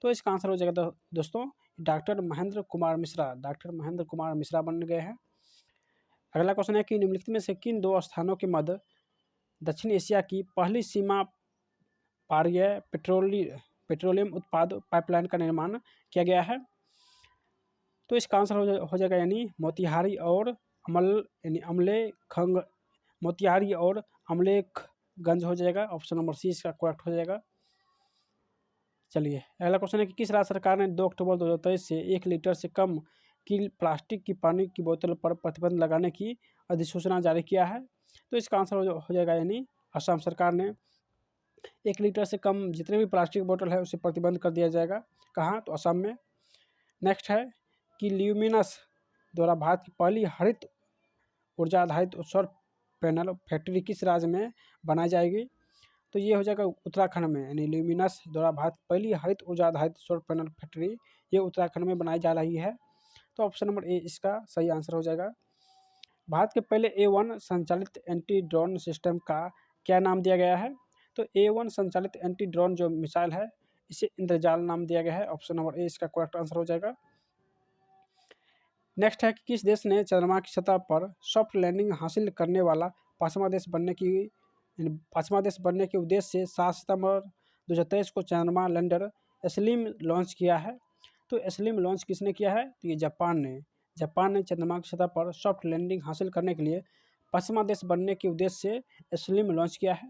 तो इसका आंसर हो जाएगा दोस्तों डॉक्टर महेंद्र कुमार मिश्रा बन गए हैं। अगला क्वेश्चन है कि निम्नलिखित में से किन 2 स्थानों के मध्य दक्षिण एशिया की पहली सीमा पारीय पेट्रोलियम उत्पाद पाइपलाइन का निर्माण किया गया है? तो इसका आंसर हो जाएगा यानी मोतिहारी और अमलेखगंज हो जाएगा, ऑप्शन नंबर सी इसका करेक्ट हो जाएगा। चलिए अगला क्वेश्चन है कि किस राज्य सरकार ने 2 अक्टूबर 2023 से 1 लीटर से कम की प्लास्टिक की पानी की बोतल पर प्रतिबंध लगाने की अधिसूचना जारी किया है? तो इसका आंसर हो जाएगा यानी असम सरकार ने 1 लीटर से कम जितने भी प्लास्टिक बोतल है उसे प्रतिबंध कर दिया जाएगा। कहाँ? तो असम में। नेक्स्ट है कि ल्यूमिनस द्वारा भारत की पहली हरित ऊर्जा आधारित सौर पैनल फैक्ट्री किस राज्य में बनाई जाएगी? तो ये हो जाएगा उत्तराखंड में, यानी ल्यूमिनस द्वारा भारत की पहली हरित ऊर्जा आधारित सौर पैनल फैक्ट्री ये उत्तराखंड में बनाई जा रही है। तो ऑप्शन नंबर ए इसका सही आंसर हो जाएगा। भारत के पहले A1 संचालित एंटी ड्रोन सिस्टम का क्या नाम दिया गया है? तो A1 संचालित एंटी ड्रोन जो मिसाइल है इसे इंद्रजाल नाम दिया गया है, ऑप्शन नंबर ए इसका करेक्ट आंसर हो जाएगा। नेक्स्ट है कि किस देश ने चंद्रमा की सतह पर सॉफ्ट लैंडिंग हासिल करने वाला पांचवा देश बनने के उद्देश्य से 7 सितंबर 2023 को चंद्रमा लैंडर एस्लिम लॉन्च किया है? तो एस्लिम लॉन्च किसने किया है? तो ये जापान ने चंद्रमा की सतह पर सॉफ्ट लैंडिंग हासिल करने के लिए 5वां देश बनने के उद्देश्य से एस्लिम लॉन्च किया है,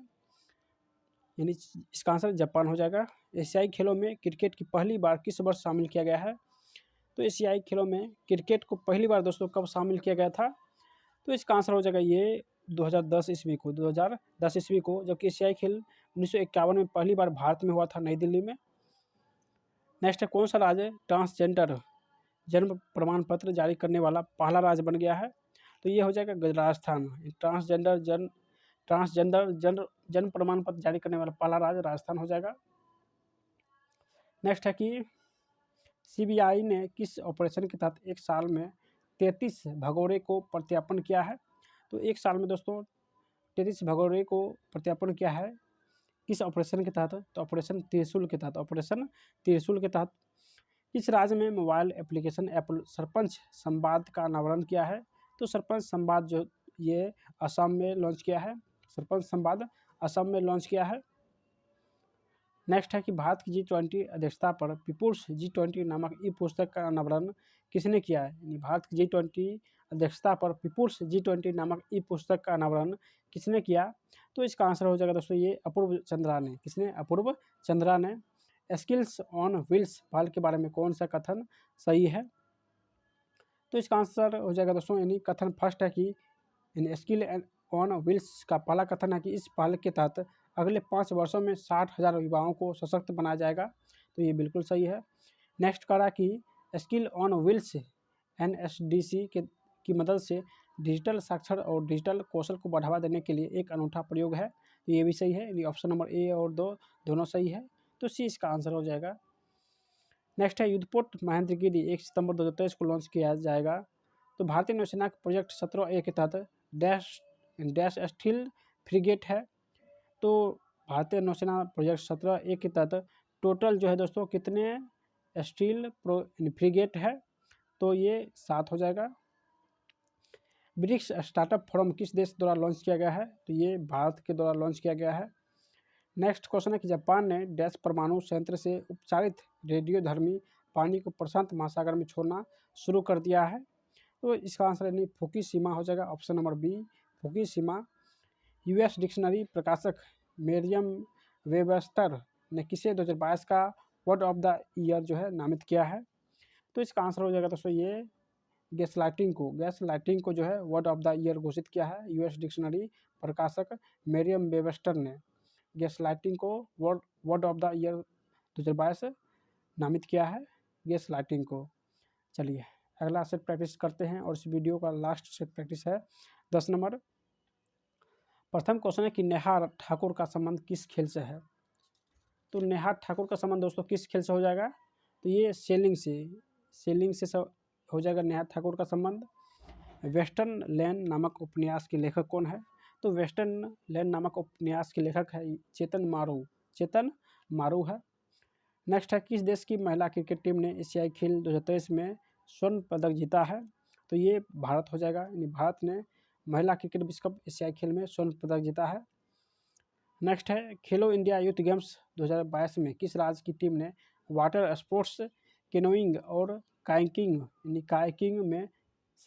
यानी इसका आंसर जापान हो जाएगा। एशियाई खेलों में क्रिकेट की पहली बार किस वर्ष शामिल किया गया है? तो एशियाई खेलों में क्रिकेट को पहली बार दोस्तों कब शामिल किया गया था? तो इसका आंसर हो जाएगा ये 2010 ईस्वी को, जबकि एशियाई खेल 1951 में पहली बार भारत में हुआ था, नई दिल्ली में। नेक्स्ट है, कौन सा राज्य ट्रांसजेंडर जन्म प्रमाण पत्र जारी करने वाला पहला राज्य बन गया है? तो ये हो जाएगा राजस्थान। ट्रांसजेंडर जन्म प्रमाण पत्र जारी करने वाला पहला राज्य राजस्थान हो जाएगा। नेक्स्ट है कि CBI ने किस ऑपरेशन के तहत एक साल में 33 भगोड़े को प्रत्यार्पण किया है? तो एक साल में दोस्तों 33 भगोड़े को प्रत्यार्पण किया है, किस ऑपरेशन के तहत? तो ऑपरेशन त्रिशूल के तहत। किस राज्य में मोबाइल एप्लीकेशन सरपंच संवाद का अनावरण किया है? तो सरपंच संवाद जो ये असम में लॉन्च किया है, नेक्स्ट है कि भारत की G20 अध्यक्षता पर पीपुल्स G20 नामक ई पुस्तक का अनावरण किसने किया है? यानी भारत की G20 अध्यक्षता पर पीपुल्स G20 नामक ई पुस्तक का अनावरण किसने किया? तो इसका आंसर हो जाएगा दोस्तों ये अपूर्व चंद्रा ने। स्किल्स ऑन व्हील्स पहल के बारे में कौन सा कथन सही है? तो इसका आंसर हो जाएगा दोस्तों यानी कथन फर्स्ट है कि स्किल ऑन व्हील्स का पहला कथन है कि इस पहल के तहत अगले 5 वर्षों में 60,000 युवाओं को सशक्त बनाया जाएगा, तो ये बिल्कुल सही है। नेक्स्ट कह रहा कि स्किल ऑन व्हील्स NSDC की मदद से डिजिटल साक्षर और डिजिटल कौशल को बढ़ावा देने के लिए एक अनूठा प्रयोग है, तो ये भी सही है, यानी ऑप्शन नंबर ए और 2 दोनों सही है, तो सी इसका आंसर हो जाएगा। नेक्स्ट है युद्धपोत महेंद्रगिरी 1 सितंबर 2023 को लॉन्च किया जाएगा, तो भारतीय नौसेना के प्रोजेक्ट 17A के तहत डैश स्टील फ्रिगेट है। तो भारतीय नौसेना प्रोजेक्ट 17A के तहत टोटल जो है दोस्तों कितने स्टील फ्रिगेट है? तो ये 7 हो जाएगा। ब्रिक्स स्टार्टअप फोरम किस देश द्वारा लॉन्च किया गया है? तो ये भारत के द्वारा लॉन्च किया गया है। नेक्स्ट क्वेश्चन है कि जापान ने डैश परमाणु संयंत्र से उपचारित रेडियोधर्मी पानी को प्रशांत महासागर में छोड़ना शुरू कर दिया है, तो इसका आंसर यानी फुकुशिमा हो जाएगा, option number B Fukushima. US dictionary प्रकाशक मेरियम वेबस्टर ने किसे 2022 का वर्ड ऑफ द ईयर जो है नामित किया है? तो इसका आंसर हो जाएगा दोस्तों ये गैस लाइटिंग को जो है वर्ड ऑफ द ईयर घोषित किया है यूएस डिक्शनरी प्रकाशक मेरियम वेबस्टर ने। गैस लाइटिंग को वर्ड ऑफ द ईयर 2022 नामित किया है गैस लाइटिंग को। चलिए अगला सेट प्रैक्टिस करते हैं और इस वीडियो का लास्ट सेट प्रैक्टिस है 10 नंबर। प्रथम क्वेश्चन है कि नेहा ठाकुर का संबंध किस खेल से है। तो नेहा ठाकुर का संबंध दोस्तों किस खेल से हो जाएगा, तो ये सेलिंग से हो जाएगा नेहा ठाकुर का संबंध। वेस्टर्न लैंड नामक उपन्यास के लेखक कौन है, तो वेस्टर्न लैंड नामक उपन्यास के लेखक है चेतन मारू है। नेक्स्ट है किस देश की महिला क्रिकेट टीम ने एशियाई खेल 2023 में स्वर्ण पदक जीता है, तो ये भारत हो जाएगा, यानी भारत ने महिला क्रिकेट विश्व कप एशियाई खेल में स्वर्ण पदक जीता है। नेक्स्ट है खेलो इंडिया यूथ गेम्स 2022 में किस राज्य की टीम ने वाटर स्पोर्ट्स कैनोइंग और कायाकिंग में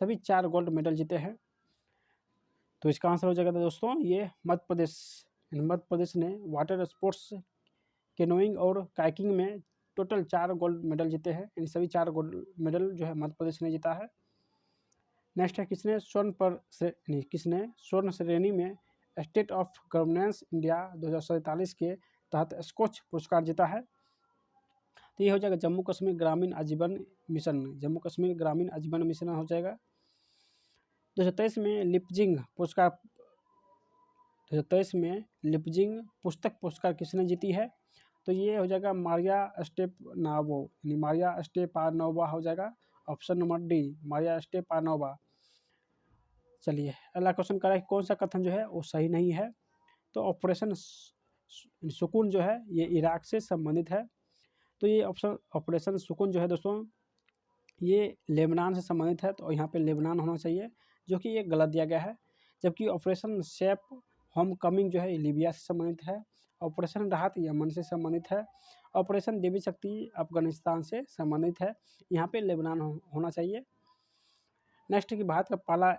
सभी 4 गोल्ड मेडल जीते हैं, तो इसका आंसर हो जाएगा दोस्तों ये मध्य प्रदेश ने वाटर स्पोर्ट्स कैनोइंग और कायाकिंग में टोटल 4 गोल्ड मेडल जीते हैं, इन सभी 4 गोल्ड मेडल जो है मध्य प्रदेश ने जीता है। नेक्स्ट है किसने स्वर्ण श्रेणी में स्टेट ऑफ गवर्नेंस इंडिया 2047 के तहत स्कॉच पुरस्कार जीता है, तो ये हो जाएगा जम्मू कश्मीर ग्रामीण आजीवन मिशन हो जाएगा। 2023 में लिपजिंग पुस्तक पुरस्कार किसने जीती है, तो ये हो जाएगा मारिया स्टेपानोवा हो जाएगा, option number Di Maria Stepanova. चलिए अगला क्वेश्चन कर रहा है कौन सा कथन जो है वो सही नहीं है, तो ऑपरेशन सुकून जो है ये इराक से संबंधित है, तो ये ऑपरेशन सुकून जो है दोस्तों ये लेबनान से संबंधित है, तो यहाँ पे लेबनान होना चाहिए जो कि ये गलत दिया गया है। जबकि ऑपरेशन सेफ होम कमिंग जो है लीबिया से संबंधित है, ऑपरेशन राहत यमन से संबंधित है, ऑपरेशन देवी शक्ति अफगानिस्तान से संबंधित है, यहाँ पे लेबनान होना चाहिए। नेक्स्ट कि भारत का पहला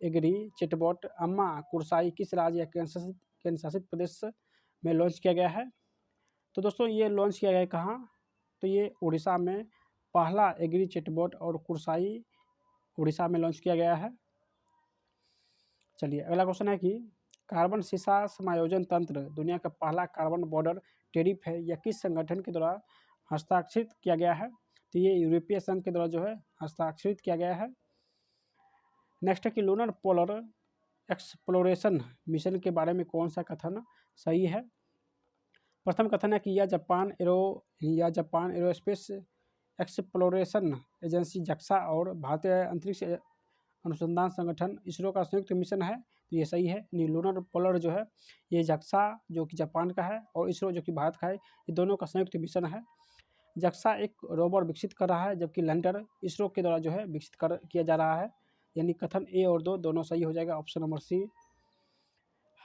एग्री चैटबॉट अम्मा कुरसाई किस राज्य या केंद्र शासित प्रदेश में लॉन्च किया गया है, तो दोस्तों ये लॉन्च किया गया है कहाँ, तो ये उड़ीसा में पहला एग्री चैटबॉट और कुरसाई उड़ीसा में लॉन्च किया गया है। चलिए अगला क्वेश्चन है कि कार्बन सीसा समायोजन तंत्र दुनिया का पहला कार्बन बॉर्डर टेरिफ है या किस संगठन के द्वारा हस्ताक्षरित किया गया है, तो ये यूरोपीय संघ के द्वारा जो है हस्ताक्षरित किया गया है। नेक्स्ट है कि लूनर पोलर एक्सप्लोरेशन मिशन के बारे में कौन सा कथन सही है। प्रथम कथन है कि यह जापान एरोस्पेस एक्सप्लोरेशन एजेंसी जक्सा और भारतीय अंतरिक्ष अनुसंधान संगठन इसरो का संयुक्त मिशन है, तो ये सही है। लूनर पोलर जो है ये जक्सा जो कि जापान का है और इसरो जो कि भारत का है, ये दोनों का संयुक्त मिशन है। जक्सा एक रोवर विकसित कर रहा है जबकि लैंडर इसरो के द्वारा जो है विकसित किया जा रहा है, यानी कथन ए और दो दोनों सही हो जाएगा, ऑप्शन नंबर सी।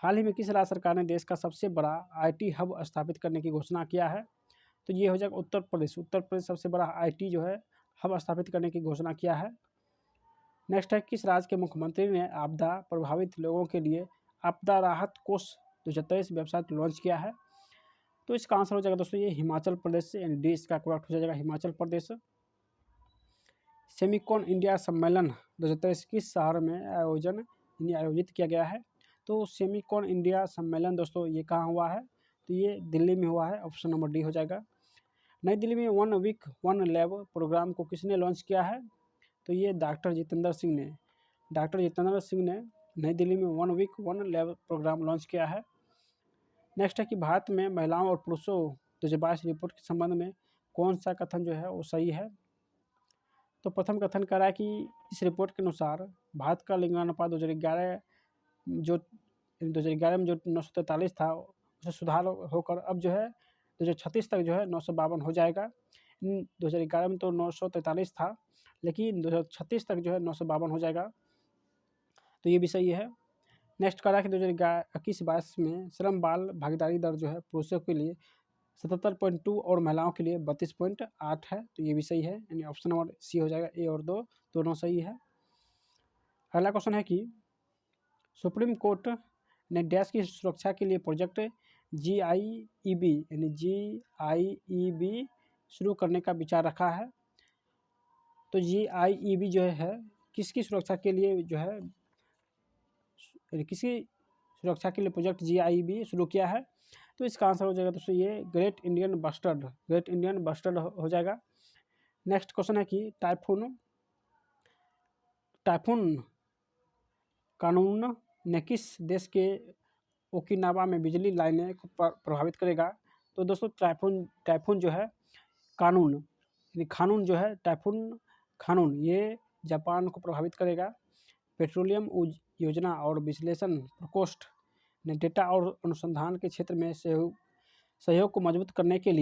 हाल ही में किस राज्य सरकार ने देश का सबसे बड़ा IT हब स्थापित करने की घोषणा किया है, तो ये हो जाएगा उत्तर प्रदेश सबसे बड़ा IT जो है हब स्थापित करने की घोषणा किया है। नेक्स्ट है किस राज्य के मुख्यमंत्री ने आपदा प्रभावित लोगों के लिए आपदा राहत कोष 2023 वेबसाइट लॉन्च किया है, तो इसका आंसर हो जाएगा दोस्तों ये हिमाचल प्रदेश से, यानी डी इसका करेक्ट हो जाएगा हिमाचल प्रदेश। सेमिकॉन इंडिया सम्मेलन 2023 किस शहर में आयोजित किया गया है, तो सेमिकॉन इंडिया सम्मेलन दोस्तों ये कहाँ हुआ है, तो ये दिल्ली में हुआ है, ऑप्शन नंबर डी हो जाएगा। नई दिल्ली में 1 वीक 1 लैब प्रोग्राम को किसने लॉन्च किया है, तो ये डॉक्टर जितेंद्र सिंह ने नई दिल्ली में 1 वीक 1 लैब प्रोग्राम लॉन्च किया है। नेक्स्ट है कि भारत में महिलाओं और पुरुषों 2022 रिपोर्ट के संबंध में कौन सा कथन जो है वो सही है, तो प्रथम कथन कह रहा है कि इस रिपोर्ट के अनुसार भारत का लिंगानुपात 2011 में जो 943 था उसे सुधार होकर अब जो है 2036 तक जो है 952 हो जाएगा। 2011 में तो 943 था, लेकिन 2036 तक जो है 952 हो जाएगा, तो ये भी सही है। नेक्स्ट कह रहा है कि 2021-22 में श्रम बाल भागीदारी दर जो है पुरुषों के लिए 77.2 और महिलाओं के लिए 32.8 है, तो ये भी सही है, यानी ऑप्शन नंबर सी हो जाएगा, ए और दो दोनों सही है। अगला क्वेश्चन है कि सुप्रीम कोर्ट ने डैश की सुरक्षा के लिए प्रोजेक्ट GIEB शुरू करने का विचार रखा है, तो GIEB जो है किसकी सुरक्षा के लिए जो है किसी सुरक्षा के लिए प्रोजेक्ट GIB शुरू किया है? तो इसका आंसर हो जाएगा दोस्तों ये ग्रेट इंडियन बस्टर्ड हो जाएगा। नेक्स्ट क्वेश्चन है कि टाइफून कानून ने किस देश के ओकिनावा में बिजली लाइनें को प्रभावित करेगा? तो दोस्तों टाइफून जो है कानून जो है टाइफून कानून ये जापान को प्रभावित करेगा। पेट्रोलियम योजना और विश्लेषण प्रकोष्ठ ने डेटा और अनुसंधान के क्षेत्र में सहयोग को मजबूत करने के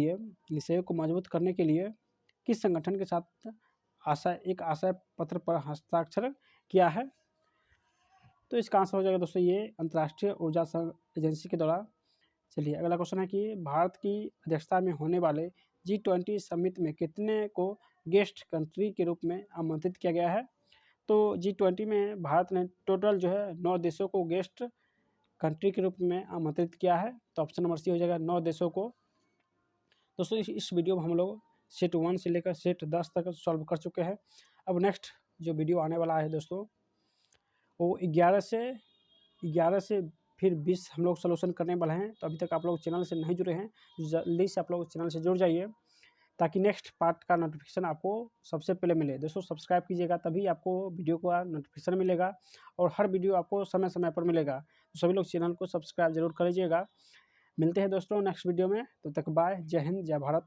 लिए किस संगठन के साथ एक आशय पत्र पर हस्ताक्षर किया है? तो इसका आंसर हो जाएगा दोस्तों ये अंतर्राष्ट्रीय ऊर्जा एजेंसी के द्वारा। चलिए अगला क्वेश्चन है कि भारत की अध्यक्षता में होने वाले G20 समिट में कितने को गेस्ट कंट्री के रूप में आमंत्रित किया गया है? तो G20 में भारत ने टोटल जो है 9 देशों को गेस्ट कंट्री के रूप में आमंत्रित किया है। तो ऑप्शन नंबर सी हो जाएगा 9 देशों को। दोस्तों इस वीडियो में हम लोग सेट 1 से लेकर सेट 10 तक सॉल्व कर चुके हैं। अब नेक्स्ट जो वीडियो आने वाला है दोस्तों वो 11 से फिर 20 हम लोग सोल्यूशन करने वाले हैं। तो अभी तक आप लोग चैनल से नहीं जुड़े हैं, जल्दी से आप लोग चैनल से जुड़ जाइए ताकि नेक्स्ट पार्ट का नोटिफिकेशन आपको सबसे पहले मिले। दोस्तों सब्सक्राइब कीजिएगा तभी आपको वीडियो का नोटिफिकेशन मिलेगा और हर वीडियो आपको समय समय पर मिलेगा। तो सभी लोग चैनल को सब्सक्राइब जरूर कर लीजिएगा। मिलते हैं दोस्तों नेक्स्ट वीडियो में, तब तक बाय। जय हिंद, जय भारत।